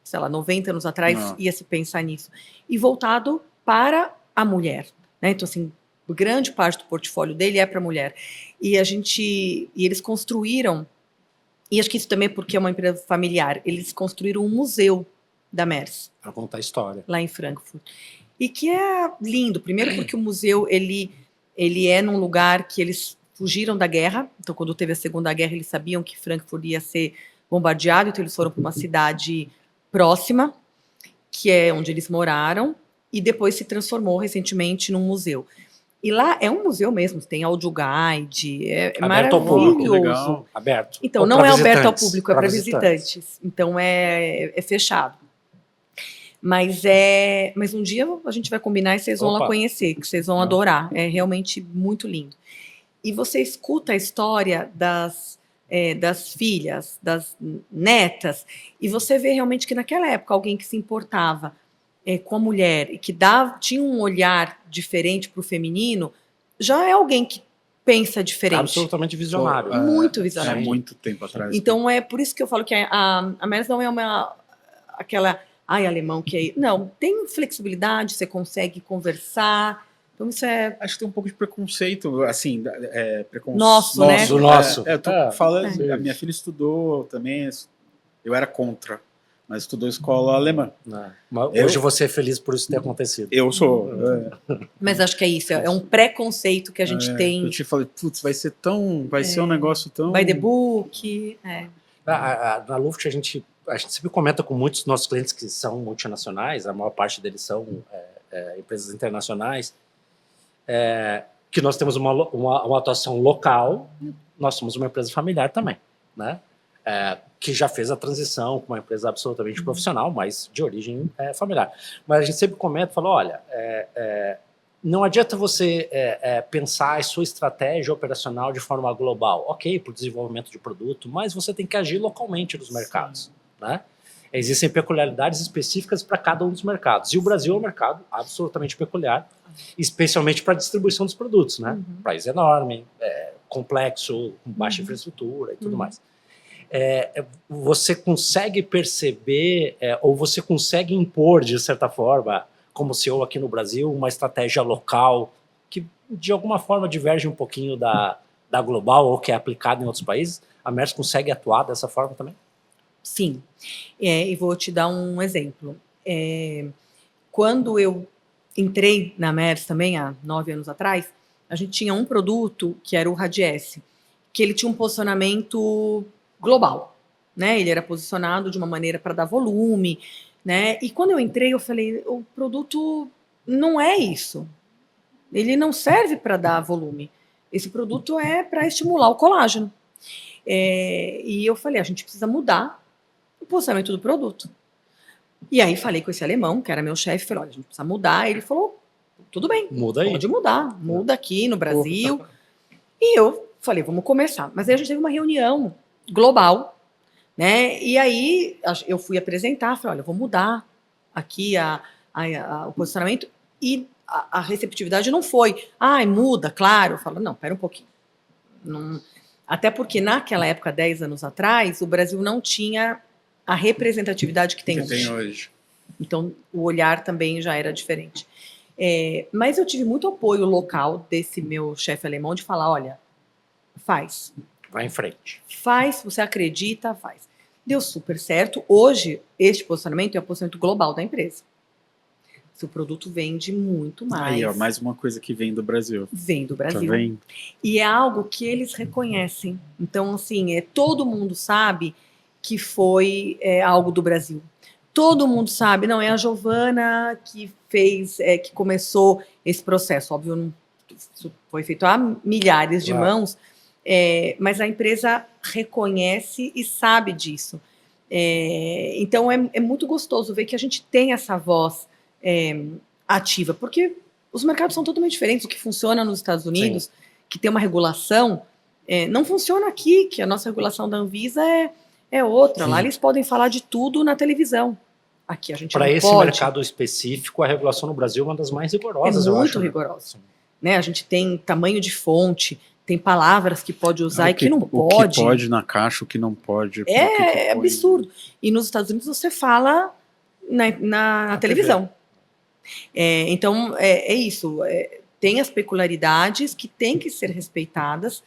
sei lá, 90 anos atrás, ia se pensar nisso? E voltado para a mulher, né? Então, assim, grande parte do portfólio dele é para a mulher. E eles construíram, e acho que isso também é porque é uma empresa familiar, eles construíram um museu da Mers. Para contar a história. Lá em Frankfurt. E que é lindo. Primeiro porque o museu, ele é num lugar que eles fugiram da guerra. Então, quando teve a Segunda Guerra, eles sabiam que Frankfurt ia ser bombardeado, então eles foram para uma cidade próxima, que é onde eles moraram, e depois se transformou recentemente num museu. E lá é um museu mesmo, tem audio guide, Aberto ao público, maravilhoso. legal. Aberto. Então, Ou não pra é aberto ao visitantes? público, é para visitantes. Então, é fechado. Mas um dia a gente vai combinar e vocês vão lá conhecer, que vocês vão adorar. É realmente muito lindo. E você escuta a história das filhas, das netas, e você vê realmente que naquela época alguém que se importava com a mulher e que tinha um olhar diferente para o feminino, já é alguém que pensa diferente. Absolutamente visionário. Muito visionário. É muito tempo atrás. Então é por isso que eu falo que a Mers não é aquela alemão que é... Não, tem flexibilidade, você consegue conversar. Então isso é... Acho que tem um pouco de preconceito, assim, preconceito. Nosso, né? Do nosso. Eu tô falando, a minha filha estudou também, eu era contra, mas estudou escola alemã. Mas hoje você é feliz por isso ter acontecido. Eu sou. Mas acho que é isso, é um preconceito que a gente tem. Eu te falei, putz, vai ser um negócio tão... By the book. Na Luft, a gente sempre comenta com muitos dos nossos clientes que são multinacionais, a maior parte deles são empresas internacionais, que nós temos uma atuação local, nós somos uma empresa familiar também, né? Que já fez a transição com uma empresa absolutamente profissional, mas de origem familiar. Mas a gente sempre comenta, fala, olha, não adianta você pensar a sua estratégia operacional de forma global, ok, para o desenvolvimento de produto, mas você tem que agir localmente nos mercados, né? Existem peculiaridades específicas para cada um dos mercados. E o Brasil é um mercado absolutamente peculiar, especialmente para a distribuição dos produtos, né? Um país enorme, complexo, com baixa infraestrutura e tudo mais. Você consegue perceber, ou você consegue impor, de certa forma, como CEO aqui no Brasil, uma estratégia local que, de alguma forma, diverge um pouquinho da global ou que é aplicada em outros países? A Mers consegue atuar dessa forma também? Sim. E vou te dar um exemplo. Quando eu entrei na Mers também, há 9 anos atrás, a gente tinha um produto que era o Radiesse, que ele tinha um posicionamento global, né? Ele era posicionado de uma maneira para dar volume, né? E quando eu entrei, eu falei, o produto não é isso. Ele não serve para dar volume. Esse produto é para estimular o colágeno. E eu falei, a gente precisa mudar o posicionamento do produto. E aí falei com esse alemão, que era meu chefe, falei, olha, a gente precisa mudar. Ele falou, tudo bem, muda aí. Pode mudar, muda aqui no Brasil. E eu falei, vamos começar. Mas aí a gente teve uma reunião global, né? E aí eu fui apresentar, falei, olha, eu vou mudar aqui o posicionamento. E a receptividade não foi, muda, claro. Eu falo, não, pera um pouquinho. Não, até porque naquela época, 10 anos atrás, o Brasil não tinha a representatividade que tem hoje. Então, o olhar também já era diferente. Mas eu tive muito apoio local desse meu chefe alemão de falar, olha, Vai em frente. Faz, você acredita, faz. Deu super certo. Hoje, este posicionamento é o posicionamento global da empresa. Seu produto vende muito mais. Aí, ó, mais uma coisa que vem do Brasil. Vem do Brasil. Tá vendo? E é algo que eles reconhecem. Então, assim, todo mundo sabe que foi algo do Brasil. Todo mundo sabe, não, é a Giovana que fez, que começou esse processo. Óbvio, não, isso foi feito a milhares de mãos, mas a empresa reconhece e sabe disso. Então, é muito gostoso ver que a gente tem essa voz ativa, porque os mercados são totalmente diferentes. O que funciona nos Estados Unidos, que tem uma regulação, não funciona aqui, que a nossa regulação da Anvisa é outra. Lá eles podem falar de tudo na televisão. Aqui a gente não pode. Para esse mercado específico, a regulação no Brasil é uma das mais rigorosas, eu acho. Muito rigorosa. Né? A gente tem tamanho de fonte, tem palavras que pode usar e que não pode. O que pode na caixa, o que não pode. É absurdo. E nos Estados Unidos você fala na televisão. Então, é isso. Tem as peculiaridades que têm que ser respeitadas,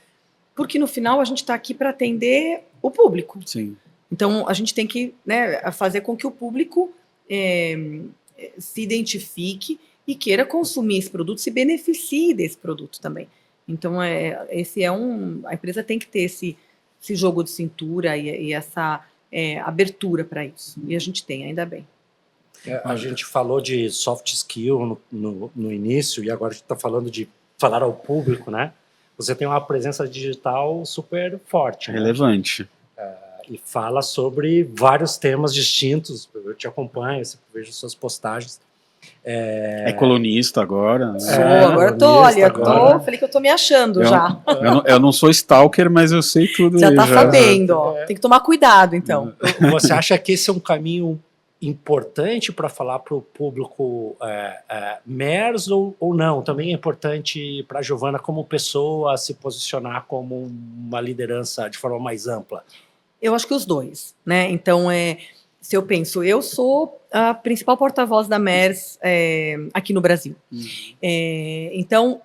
porque no final a gente está aqui para atender o público. Sim. Então, a gente tem que fazer com que o público se identifique e queira consumir esse produto, se beneficie desse produto também. Então, a empresa tem que ter esse jogo de cintura e essa abertura para isso. E a gente tem, ainda bem. A gente falou de soft skill no início, e agora a gente está falando de falar ao público, né? Você tem uma presença digital super forte. Relevante. Né? E fala sobre vários temas distintos. Eu te acompanho, eu vejo suas postagens. É colunista agora. Né? Agora falei que eu tô me achando já. Eu não sou stalker, mas eu sei tudo. Já tá sabendo, ó. Tem que tomar cuidado, então. Você acha que esse é um caminho importante para falar para o público MERS ou não? Também é importante para a Giovana como pessoa se posicionar como uma liderança de forma mais ampla? Eu acho que os dois, né? Então, se eu penso, eu sou a principal porta-voz da MERS aqui no Brasil. Então,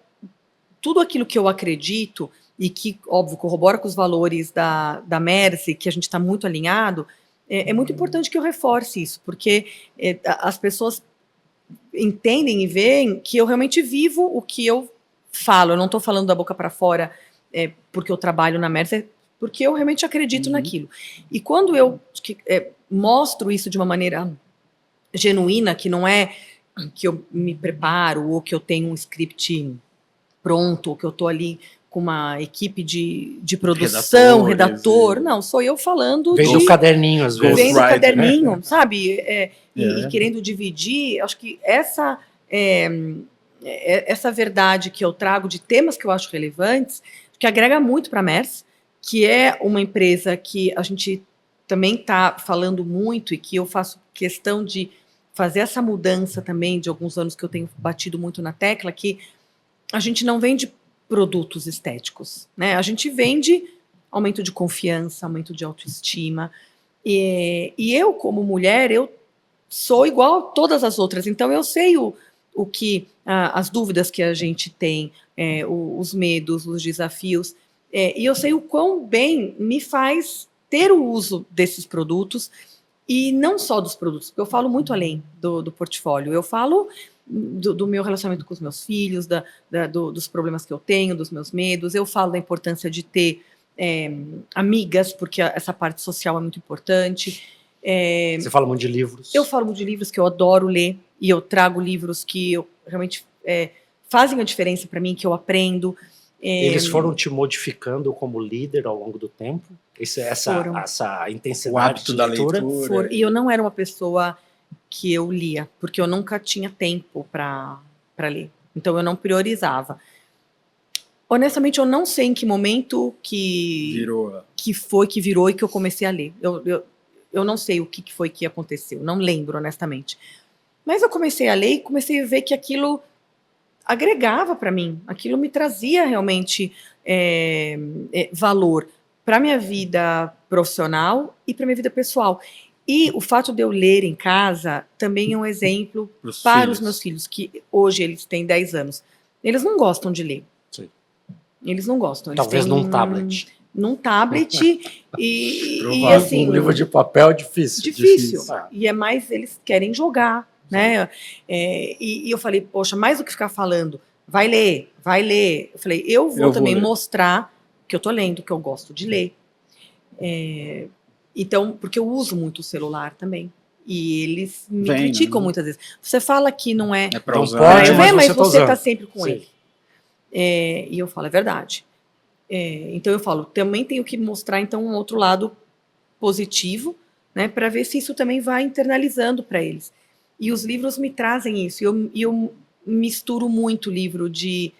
tudo aquilo que eu acredito e que, óbvio, corrobora com os valores da MERS e que a gente está muito alinhado, é muito importante que eu reforce isso, porque as pessoas entendem e veem que eu realmente vivo o que eu falo. Eu não estou falando da boca para fora porque eu trabalho na MERS, porque eu realmente acredito naquilo. E quando eu mostro isso de uma maneira genuína, que não é que eu me preparo, ou que eu tenho um script pronto, ou que eu estou ali com uma equipe de produção, redator. Não, sou eu falando vem do caderninho, às vezes. Vem do caderninho, sabe? E querendo dividir, acho que essa verdade que eu trago de temas que eu acho relevantes, que agrega muito para a MERS, que é uma empresa que a gente também está falando muito e que eu faço questão de fazer essa mudança também de alguns anos que eu tenho batido muito na tecla, que a gente não vende produtos estéticos, né? A gente vende aumento de confiança, aumento de autoestima. E eu, como mulher, eu sou igual a todas as outras. Então, eu sei o que as dúvidas que a gente tem, os medos, os desafios. E eu sei o quão bem me faz ter o uso desses produtos, e não só dos produtos, porque eu falo muito além do portfólio. Eu falo do meu relacionamento com os meus filhos, dos problemas que eu tenho, dos meus medos. Eu falo da importância de ter amigas, porque essa parte social é muito importante. Você fala muito de livros. Eu falo muito de livros que eu adoro ler, e eu trago livros que realmente fazem a diferença para mim, que eu aprendo. Eles foram te modificando como líder ao longo do tempo? Essa intensidade, o hábito da leitura. E eu não era uma pessoa que eu lia, porque eu nunca tinha tempo para ler. Então eu não priorizava. Honestamente, eu não sei em que momento que virou e que eu comecei a ler. Eu não sei o que foi que aconteceu, não lembro, honestamente. Mas eu comecei a ler e comecei a ver que aquilo agregava para mim, aquilo me trazia realmente valor para minha vida profissional e para minha vida pessoal. E o fato de eu ler em casa também é um exemplo para os meus filhos, que hoje eles têm 10 anos. Eles não gostam de ler. Sim. Eles não gostam. Talvez num tablet. num tablet e assim... Um livro de papel é difícil. Difícil. E é mais, eles querem jogar, né? E eu falei, poxa, mais do que ficar falando, vai ler. Eu falei, eu vou também mostrar que eu tô lendo, que eu gosto de ler. Então, porque eu uso muito o celular também. E eles me criticam muitas vezes. Você fala que não é... para usar. Pode, mas você tá sempre com ele. E eu falo, é verdade. Então eu falo, também tenho que mostrar então um outro lado positivo, né, para ver se isso também vai internalizando para eles. E os livros me trazem isso. E eu misturo muito livro de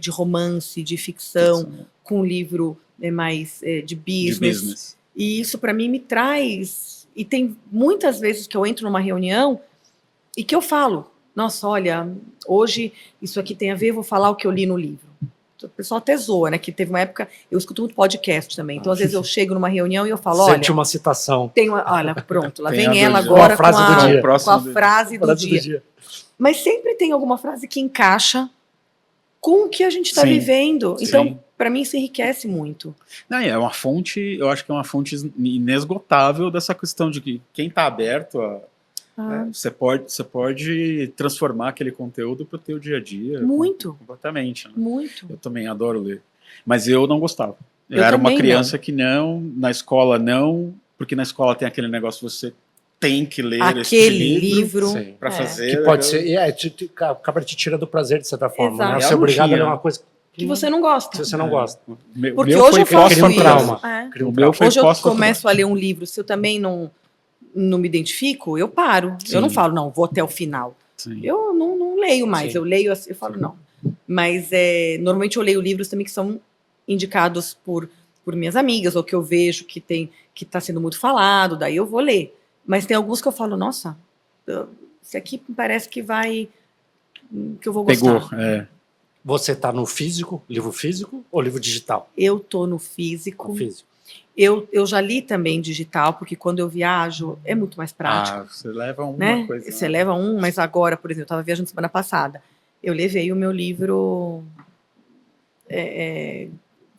romance, de ficção, com livro mais de business. E isso para mim me traz... E tem muitas vezes que eu entro numa reunião e que eu falo, nossa, olha, hoje isso aqui tem a ver, eu vou falar o que eu li no livro. O pessoal até zoa, né? Que teve uma época, eu escuto muito podcast também. Então, às vezes, eu chego numa reunião e eu falo, olha... Sente uma citação. Olha, pronto, lá vem ela agora com a frase do dia. Mas sempre tem alguma frase que encaixa com o que a gente está vivendo. Então, para mim, isso enriquece muito. Não, é uma fonte, eu acho que é uma fonte inesgotável dessa questão de que quem está aberto a... Você pode transformar aquele conteúdo para o teu dia a dia. Muito. Completamente. Né? Muito. Eu também adoro ler. Mas eu não gostava. Eu era uma criança que não, na escola não, porque na escola tem aquele negócio, você tem que ler aquele livro para fazer. Que pode ser, acaba te tirando do prazer de certa forma. Exato. Né? Você é obrigado a ler uma coisa que você não gosta. Se você não gosta. Porque hoje eu faço isso. Hoje eu começo a ler um livro, se eu também não me identifico, eu paro. Sim. Eu não falo, não, vou até o final. Sim. Eu não leio mais. Sim. Eu leio, eu falo, não. Mas normalmente eu leio livros também que são indicados por minhas amigas, ou que eu vejo que está sendo muito falado, daí eu vou ler. Mas tem alguns que eu falo, nossa, esse aqui parece que eu vou gostar. Pegou, Você está no físico, livro físico ou livro digital? Eu estou no físico. Eu já li também digital, porque quando eu viajo é muito mais prático. Você leva uma coisa. Você leva mas agora, por exemplo, eu estava viajando semana passada, eu levei o meu livro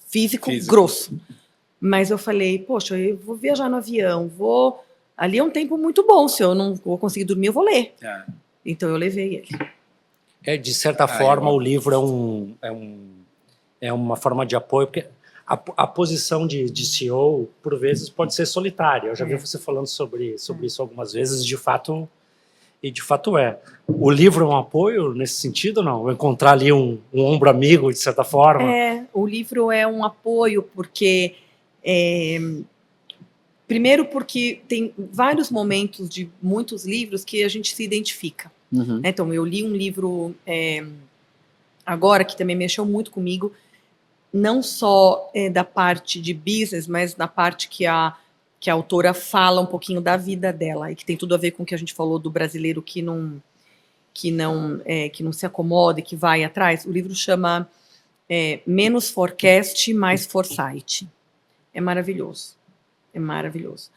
físico grosso. Mas eu falei, poxa, eu vou viajar no avião, ali é um tempo muito bom, se eu não vou conseguir dormir, eu vou ler. Então eu levei ele. De certa forma, o livro é uma forma de apoio, porque a posição de CEO, por vezes, pode ser solitária. Eu já vi você falando sobre isso algumas vezes, de fato é. O livro é um apoio nesse sentido, não? Encontrar ali um ombro amigo, de certa forma? O livro é um apoio, porque... primeiro porque tem vários momentos de muitos livros que a gente se identifica. Uhum. Então, eu li um livro agora que também mexeu muito comigo, não só da parte de business, mas na parte que a autora fala um pouquinho da vida dela, e que tem tudo a ver com o que a gente falou do brasileiro que não se acomoda e que vai atrás. O livro chama Menos Forecast, Mais Foresight. É maravilhoso. É maravilhoso.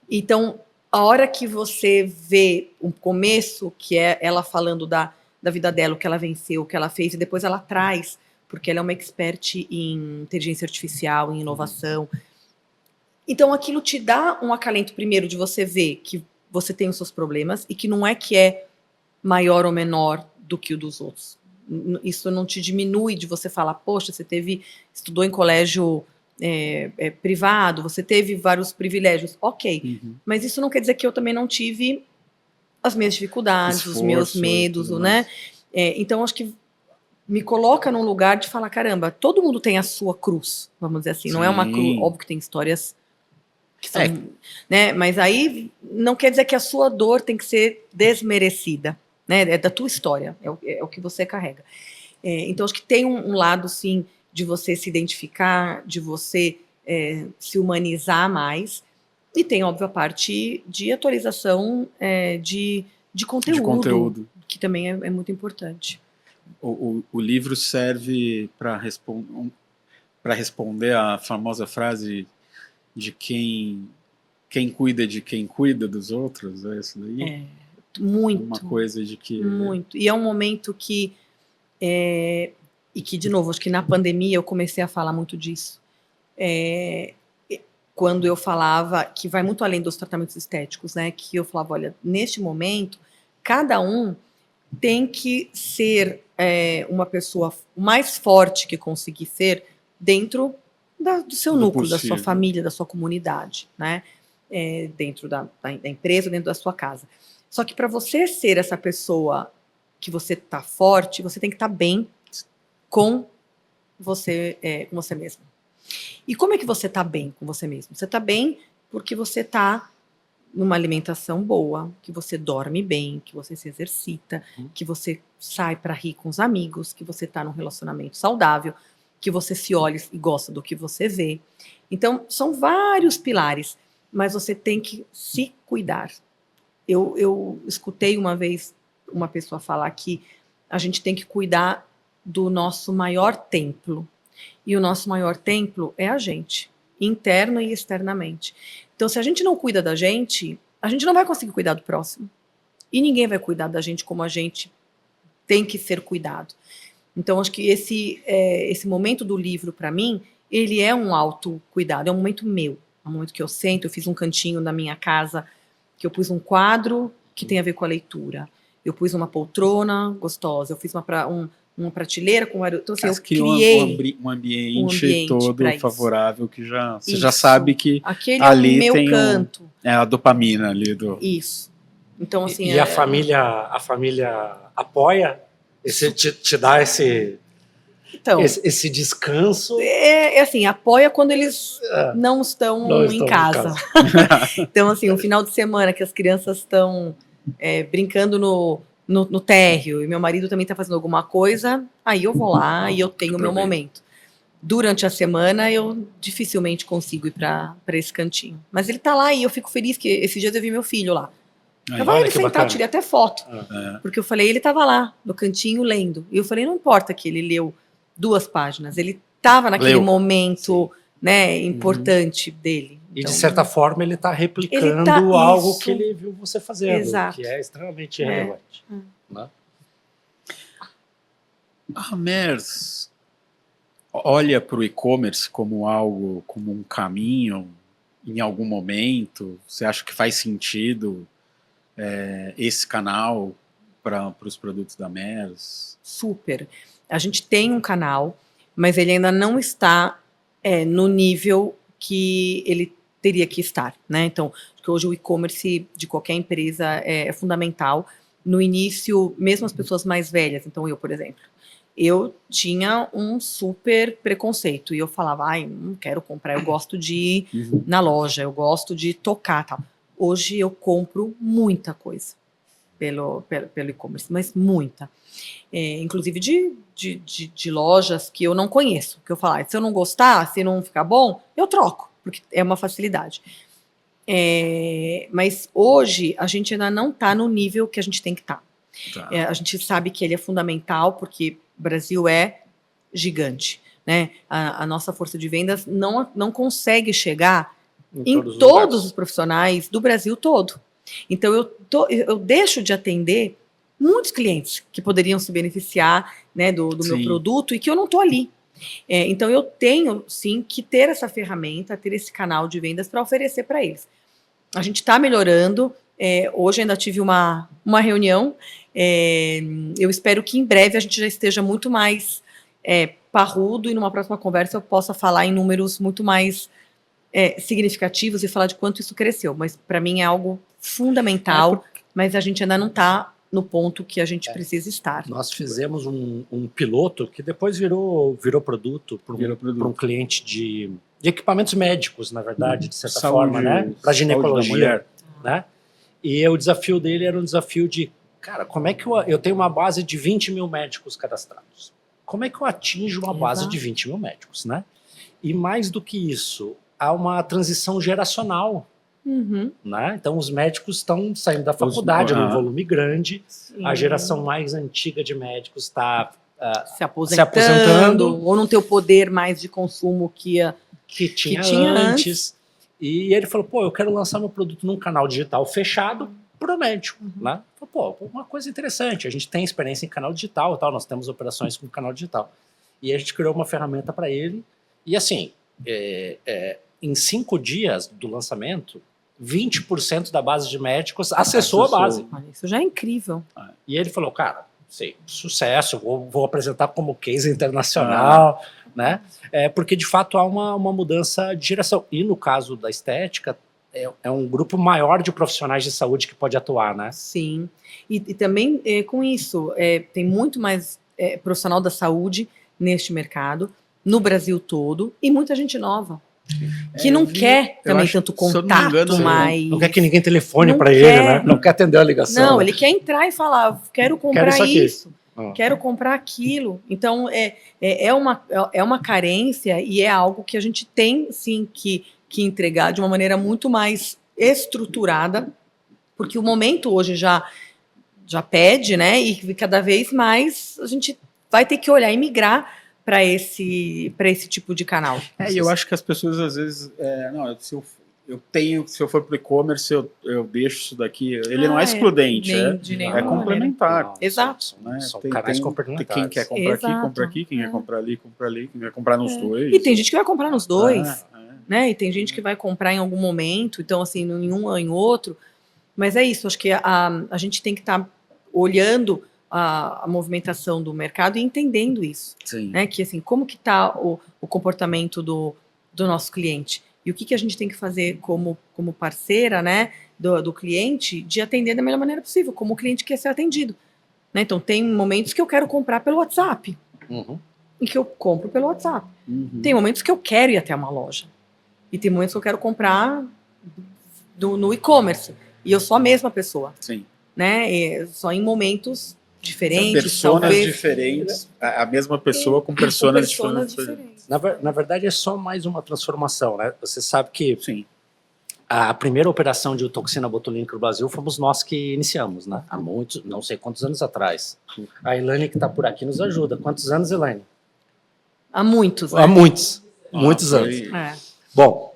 Então, a hora que você vê o começo, que é ela falando da vida dela, o que ela venceu, o que ela fez, e depois ela traz, porque ela é uma expert em inteligência artificial, em inovação. Então, aquilo te dá um acalento, primeiro, de você ver que você tem os seus problemas e que não é que é maior ou menor do que o dos outros. Isso não te diminui de você falar, poxa, você estudou em colégio privado, você teve vários privilégios, ok. Uhum. Mas isso não quer dizer que eu também não tive as minhas dificuldades, os meus medos, né? Então, acho que me coloca num lugar de falar, caramba, todo mundo tem a sua cruz, vamos dizer assim. Sim. Não é uma cruz, óbvio que tem histórias que são, né? Mas aí não quer dizer que a sua dor tem que ser desmerecida, né? É da tua história, é o que você carrega. Então, acho que tem um lado, sim, de você se identificar, de você se humanizar mais. E tem, óbvio, a parte de atualização de conteúdo, que também é muito importante. O livro serve para responder à famosa frase de quem cuida de quem cuida dos outros, é isso daí? Muito. Uma coisa de que... Muito. E é um momento que... e que, de novo, acho que na pandemia eu comecei a falar muito disso. quando eu falava que vai muito além dos tratamentos estéticos, né? Que eu falava, olha, neste momento, cada um tem que ser uma pessoa o mais forte que conseguir ser dentro do seu núcleo, da sua família, da sua comunidade, né? Dentro da empresa, dentro da sua casa. Só que para você ser essa pessoa que você está forte, você tem que estar bem com você mesmo. E como é que você está bem com você mesmo? Você está bem porque você está numa alimentação boa, que você dorme bem, que você se exercita, que você sai para rir com os amigos, que você está num relacionamento saudável, que você se olha e gosta do que você vê. Então, são vários pilares, mas você tem que se cuidar. Eu escutei uma vez uma pessoa falar que a gente tem que cuidar do nosso maior templo. E o nosso maior templo é a gente, interno e externamente. Então, se a gente não cuida da gente, a gente não vai conseguir cuidar do próximo. E ninguém vai cuidar da gente como a gente tem que ser cuidado. Então, acho que esse momento do livro, para mim, ele é um autocuidado, é um momento meu. É um momento que eu sento, eu fiz um cantinho na minha casa, que eu pus um quadro que tem a ver com a leitura. Eu pus uma poltrona gostosa, eu fiz uma prateleira com vários. Então, assim, eu criei um ambiente todo favorável que você já sabe que aquele ali é o meu tem canto. A dopamina ali do. Isso. Então, assim. E a família apoia? Te dá esse descanso? Assim, apoia quando eles não estão em casa. Então, assim, um final de semana que as crianças estão brincando no térreo, e meu marido também está fazendo alguma coisa, aí eu vou lá e eu tenho o meu momento. Durante a semana, eu dificilmente consigo ir para esse cantinho. Mas ele está lá e eu fico feliz que esses dias eu vi meu filho lá. Eu falei, ele sentar, eu tirei até foto. Porque eu falei, ele estava lá, no cantinho, lendo. E eu falei, não importa que ele leu 2 páginas, ele estava naquele momento, né, importante dele. E, de certa forma, ele está replicando algo que ele viu você fazendo, exato, que é extremamente relevante. Né? A Mers olha para o e-commerce como algo, como um caminho, em algum momento? Você acha que faz sentido esse canal para os produtos da Mers? Super. A gente tem um canal, mas ele ainda não está no nível que ele teria que estar, né? Então, porque hoje o e-commerce de qualquer empresa é fundamental. No início, mesmo as pessoas mais velhas, então eu, por exemplo, eu tinha um super preconceito e eu falava, não quero comprar, eu gosto de ir na loja, eu gosto de tocar, tal. Hoje eu compro muita coisa pelo e-commerce, mas muita. Inclusive de lojas que eu não conheço, que eu falo, se eu não gostar, se não ficar bom, eu troco, porque é uma facilidade. Mas hoje a gente ainda não está no nível que a gente tem que estar. A gente sabe que ele é fundamental, porque o Brasil é gigante, né? A nossa força de vendas não consegue chegar em todos os profissionais do Brasil todo. Então, eu deixo de atender muitos clientes que poderiam se beneficiar, né, do meu produto e que eu não estou ali. Então, eu tenho, sim, que ter essa ferramenta, ter esse canal de vendas para oferecer para eles. A gente está melhorando. Hoje ainda tive uma reunião. Eu espero que em breve a gente já esteja muito mais parrudo e numa próxima conversa eu possa falar em números muito mais significativos e falar de quanto isso cresceu. Mas para mim é algo fundamental, mas a gente ainda não está no ponto que a gente precisa estar. Nós fizemos um piloto que depois virou produto para um cliente de equipamentos médicos, na verdade, de certa forma, né? Para ginecologia, né? E o desafio dele era um desafio de, cara, como é que eu tenho uma base de 20 mil médicos cadastrados? Como é que eu atinjo uma base de 20 mil médicos, né? E mais do que isso, há uma transição geracional. Né? Então, os médicos estão saindo da faculdade num volume grande. Sim. A geração mais antiga de médicos está se aposentando. Ou não tem o poder mais de consumo que tinha antes. E ele falou, eu quero lançar meu produto num canal digital fechado para o médico. Né? Falei, uma coisa interessante, a gente tem experiência em canal digital e tal, nós temos operações com canal digital. E a gente criou uma ferramenta para ele. E assim, em 5 dias do lançamento, 20% da base de médicos acessou a base. Olha, isso já é incrível. E ele falou, cara, sei, sucesso, vou apresentar como case internacional, né? Porque de fato há uma mudança de geração. E no caso da estética, é um grupo maior de profissionais de saúde que pode atuar, né? Sim. E também com isso, tem muito mais profissional da saúde neste mercado, no Brasil todo, e muita gente nova. Que não quer também tanto contato mais. Não quer que ninguém telefone para quer. ele, né? Não quer atender a ligação. Não, né? ele quer entrar e falar, quero comprar isso, quero comprar aquilo. Então, é uma carência e é algo que a gente tem, sim, que entregar de uma maneira muito mais estruturada, porque o momento hoje já pede, né? E cada vez mais a gente vai ter que olhar e migrar para esse tipo de canal. E eu acho que as pessoas às vezes, se eu for para o e-commerce, eu deixo isso daqui. Ele não é excludente, é complementar. Não, exato. São canais complementares. Quem quer comprar aqui, compra aqui. Quem quer comprar ali, compra ali. Quem quer comprar nos dois. E tem gente que vai comprar nos dois. Né? E tem gente que vai comprar em algum momento, então assim, em um ou em outro. Mas é isso, acho que a gente tem que estar olhando a movimentação do mercado e entendendo isso. Sim. Né? Que assim, como que está o comportamento do nosso cliente? E o que a gente tem que fazer como parceira, né, do cliente, de atender da melhor maneira possível, como o cliente quer ser atendido. Né? Então, tem momentos que eu quero comprar pelo WhatsApp, e que eu compro pelo WhatsApp. Tem momentos que eu quero ir até uma loja. E tem momentos que eu quero comprar no e-commerce. E eu sou a mesma pessoa. Sim. Né? Só em momentos diferentes. Personas talvez diferentes. A mesma pessoa com personas diferentes. Na verdade, é só mais uma transformação, né? Você sabe que Sim. a primeira operação de toxina botulínica no Brasil fomos nós que iniciamos, né? Há muitos, não sei quantos anos atrás. A Elaine, que está por aqui, nos ajuda. Quantos anos, Elaine? Há muitos, né? Há muitos anos. Bom,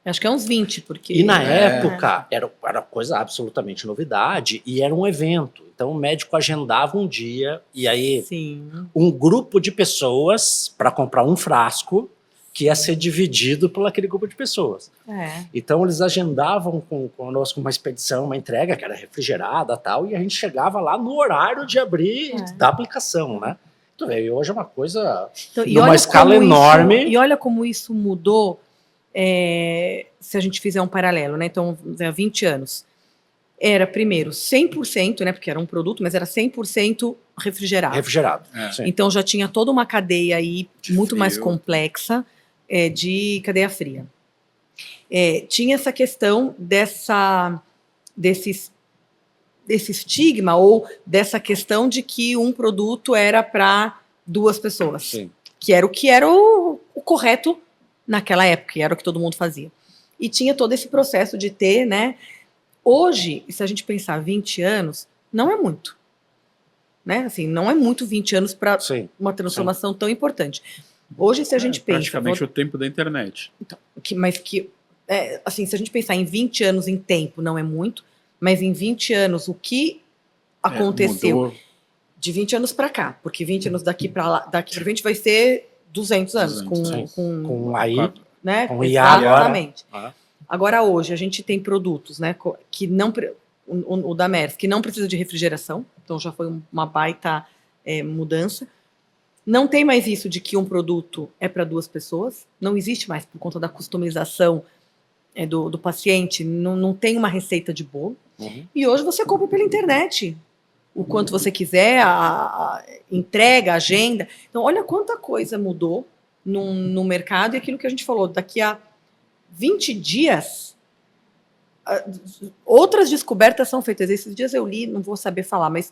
acho que é uns 20, porque... E na época era coisa absolutamente novidade e era um evento. Então o médico agendava um dia e aí um grupo de pessoas para comprar um frasco que ia ser dividido por aquele grupo de pessoas. Então eles agendavam conosco uma expedição, uma entrega que era refrigerada e tal, e a gente chegava lá no horário de abrir da aplicação, né? Então, e hoje é uma coisa numa escala enorme. E olha como isso mudou. Se a gente fizer um paralelo, né? Então, há 20 anos, era primeiro 100%, né? Porque era um produto, mas era 100% refrigerado. Então já tinha toda uma cadeia aí muito mais complexa de cadeia fria. Tinha essa questão desse estigma ou dessa questão de que um produto era para 2 pessoas, que era o correto naquela época, que era o que todo mundo fazia. E tinha todo esse processo de ter, né? Hoje, se a gente pensar 20 anos, não é muito. Né? Assim, não é muito 20 anos para uma transformação tão importante. Hoje, se a gente pensa... Praticamente o tempo da internet. Então, assim, se a gente pensar em 20 anos em tempo, não é muito, mas em 20 anos, o que aconteceu de 20 anos para cá? Porque 20 anos daqui para frente vai ser 200 anos com AI, né? Com IA exatamente. Agora hoje a gente tem produtos, né, que não o da Merck, que não precisa de refrigeração, então já foi uma baita mudança. Não tem mais isso de que um produto é para 2 pessoas, não existe mais por conta da customização do paciente, não tem uma receita de bolo. E hoje você compra pela internet. O quanto você quiser, a entrega, a agenda. Então, olha quanta coisa mudou no mercado e aquilo que a gente falou, daqui a 20 dias, outras descobertas são feitas. Esses dias eu li, não vou saber falar, mas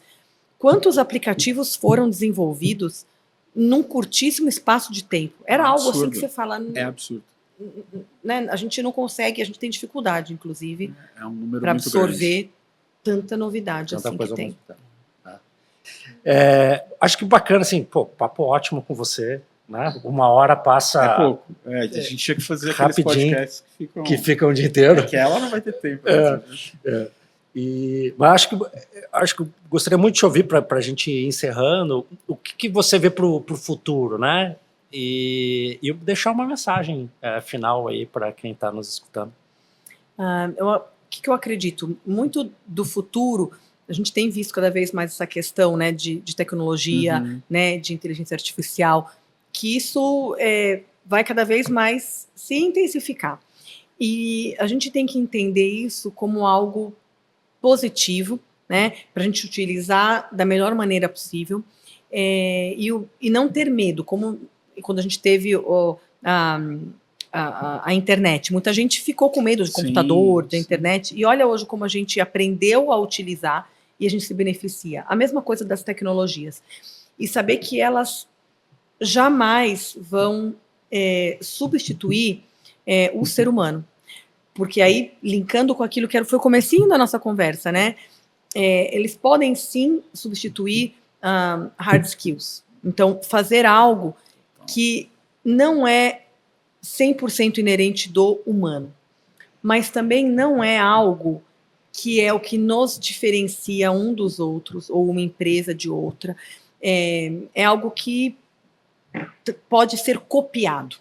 quantos aplicativos foram desenvolvidos num curtíssimo espaço de tempo? Era algo assim que você fala... É absurdo. Né? A gente não consegue, a gente tem dificuldade, inclusive, um número para muito absorver grande. Tanta novidade Tanta assim coisa que tem. Acho que bacana, assim, papo ótimo com você, né? 1 hora passa... É pouco. A gente tinha que fazer aqueles podcasts que ficam o dia inteiro. Que ela não vai ter tempo. Mas acho que gostaria muito de te ouvir para a gente ir encerrando. O que você vê para o futuro, né? e deixar uma mensagem final aí para quem está nos escutando. O que eu acredito? Muito do futuro, a gente tem visto cada vez mais essa questão, né, de tecnologia, né, de inteligência artificial, que isso vai cada vez mais se intensificar. E a gente tem que entender isso como algo positivo, né, para a gente utilizar da melhor maneira possível, e não ter medo, como quando a gente teve a internet. Muita gente ficou com medo de computador, da internet, e olha hoje como a gente aprendeu a utilizar e a gente se beneficia. A mesma coisa das tecnologias. E saber que elas jamais vão substituir o ser humano. Porque aí, linkando com aquilo que foi o comecinho da nossa conversa, né? Eles podem sim substituir hard skills. Então, fazer algo que não é 100% inerente do humano, mas também não é algo que é o que nos diferencia um dos outros, ou uma empresa de outra. É algo que pode ser copiado.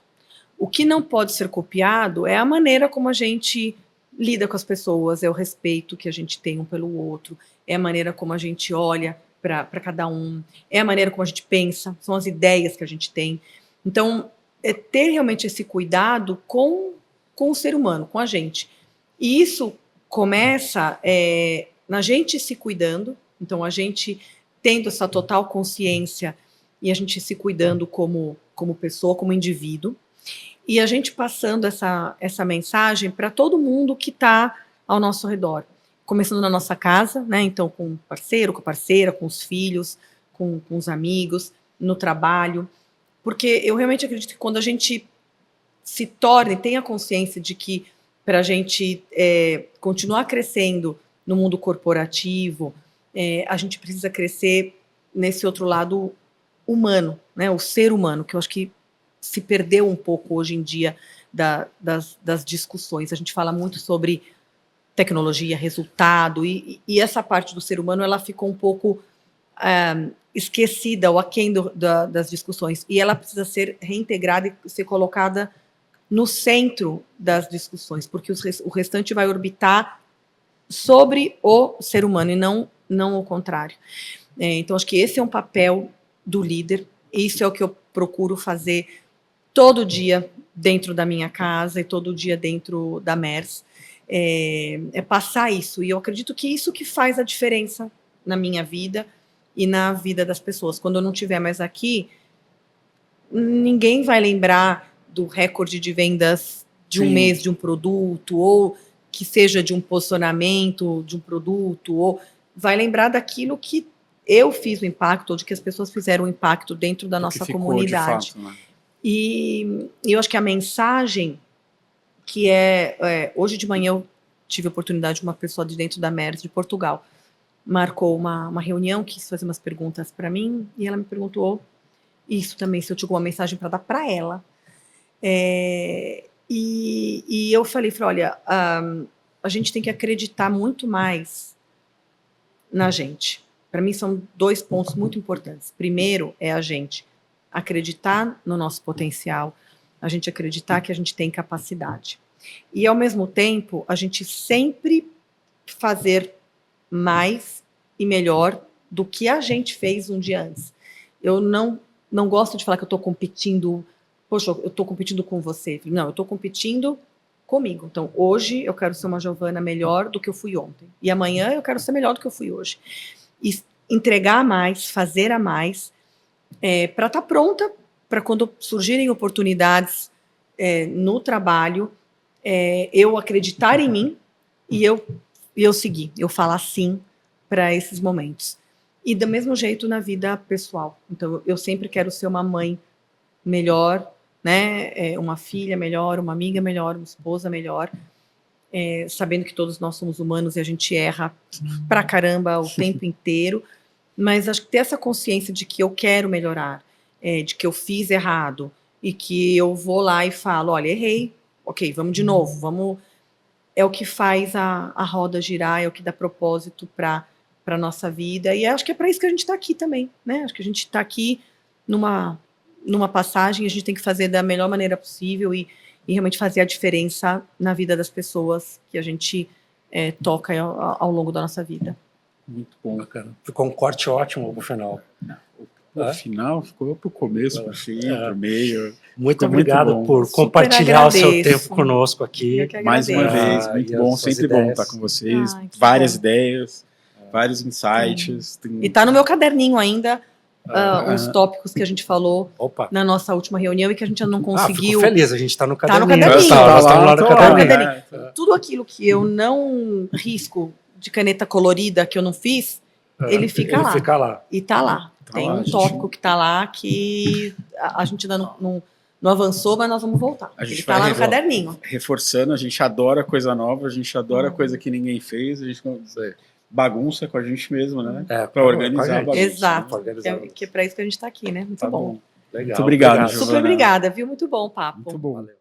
O que não pode ser copiado é a maneira como a gente lida com as pessoas, é o respeito que a gente tem um pelo outro, é a maneira como a gente olha para cada um, é a maneira como a gente pensa, são as ideias que a gente tem. Então, ter realmente esse cuidado com o ser humano, com a gente. E isso começa na gente se cuidando, então a gente tendo essa total consciência e a gente se cuidando como pessoa, como indivíduo, e a gente passando essa mensagem para todo mundo que está ao nosso redor. Começando na nossa casa, né? Então, com o parceiro, com a parceira, com os filhos, com os amigos, no trabalho. Porque eu realmente acredito que quando a gente se torne, tenha consciência de que para a gente continuar crescendo no mundo corporativo, a gente precisa crescer nesse outro lado humano, né? O ser humano, que eu acho que se perdeu um pouco hoje em dia das discussões. A gente fala muito sobre tecnologia, resultado, e essa parte do ser humano ela ficou um pouco esquecida ou aquém das discussões. E ela precisa ser reintegrada e ser colocada no centro das discussões, porque o restante vai orbitar sobre o ser humano e não o contrário. Então, acho que esse é um papel do líder, isso é o que eu procuro fazer todo dia dentro da minha casa e todo dia dentro da MERS, passar isso. E eu acredito que isso que faz a diferença na minha vida e na vida das pessoas. Quando eu não estiver mais aqui, ninguém vai lembrar do recorde de vendas de um mês de um produto, ou que seja de um posicionamento de um produto, ou vai lembrar daquilo que eu fiz o impacto, ou de que as pessoas fizeram o impacto dentro da nossa comunidade. De fato, né? E eu acho que a mensagem que hoje de manhã eu tive a oportunidade de uma pessoa de dentro da MERS de Portugal marcou uma reunião, quis fazer umas perguntas para mim, e ela me perguntou isso também, se eu tinha alguma mensagem para dar para ela. E eu falei, olha, a gente tem que acreditar muito mais na gente. Para mim são 2 pontos muito importantes. Primeiro é a gente acreditar no nosso potencial, a gente acreditar que a gente tem capacidade. E, ao mesmo tempo, a gente sempre fazer mais e melhor do que a gente fez um dia antes. Eu não gosto de falar que eu estou competindo, poxa, eu estou competindo com você. Não, eu estou competindo comigo. Então, hoje eu quero ser uma Giovana melhor do que eu fui ontem. E amanhã eu quero ser melhor do que eu fui hoje. E entregar mais, fazer a mais, para estar pronta para quando surgirem oportunidades no trabalho, eu acreditar em mim e eu seguir, eu falar sim para esses momentos. E do mesmo jeito na vida pessoal. Então, eu sempre quero ser uma mãe melhor, né? Uma filha melhor, uma amiga melhor, uma esposa melhor, sabendo que todos nós somos humanos e a gente erra pra caramba o tempo inteiro, mas acho que ter essa consciência de que eu quero melhorar, de que eu fiz errado e que eu vou lá e falo, olha, errei, ok, vamos de novo, vamos... É o que faz a roda girar, é o que dá propósito para a nossa vida, e acho que é para isso que a gente está aqui também, né? Acho que a gente está aqui numa passagem, a gente tem que fazer da melhor maneira possível e realmente fazer a diferença na vida das pessoas que a gente toca ao longo da nossa vida. Muito bom. Bacana. Ficou um corte ótimo pro final. O final ficou pro começo, pro fim, pro meio. Muito Ficou obrigado muito bom. por Super compartilhar o seu agradeço. tempo conosco aqui. Eu que Mais uma agradeço. vez, muito E bom, as suas sempre bom ideias. estar com vocês. Ai, que Várias bom. ideias, vários insights. Tem- E tá no meu caderninho ainda os Ah. tópicos que a gente falou Opa. na nossa última reunião e que a gente não Fico conseguiu. feliz, a gente tá no Tá no caderninho. caderninho. Nós estamos lá no tô Tá no caderninho. caderninho. Tudo aquilo que eu não risco de caneta colorida que eu não fiz, ele fica lá. Fica lá. E tá lá. Tá Tem lá, um gente. tópico que tá lá que a gente ainda não avançou, mas nós vamos voltar. A gente Ele tá vai lá no revoltar. caderninho. Reforçando, a gente adora coisa nova, a gente adora coisa que ninguém fez, a gente bagunça com a gente mesmo, né? Pra organizar a bagunça. Exato. Pra organizar. Que é pra isso que a gente tá aqui, né? Muito Tá bom. bom. Legal. Muito obrigado, Super Giovana. obrigada, viu? Muito bom o papo. Muito bom. Valeu.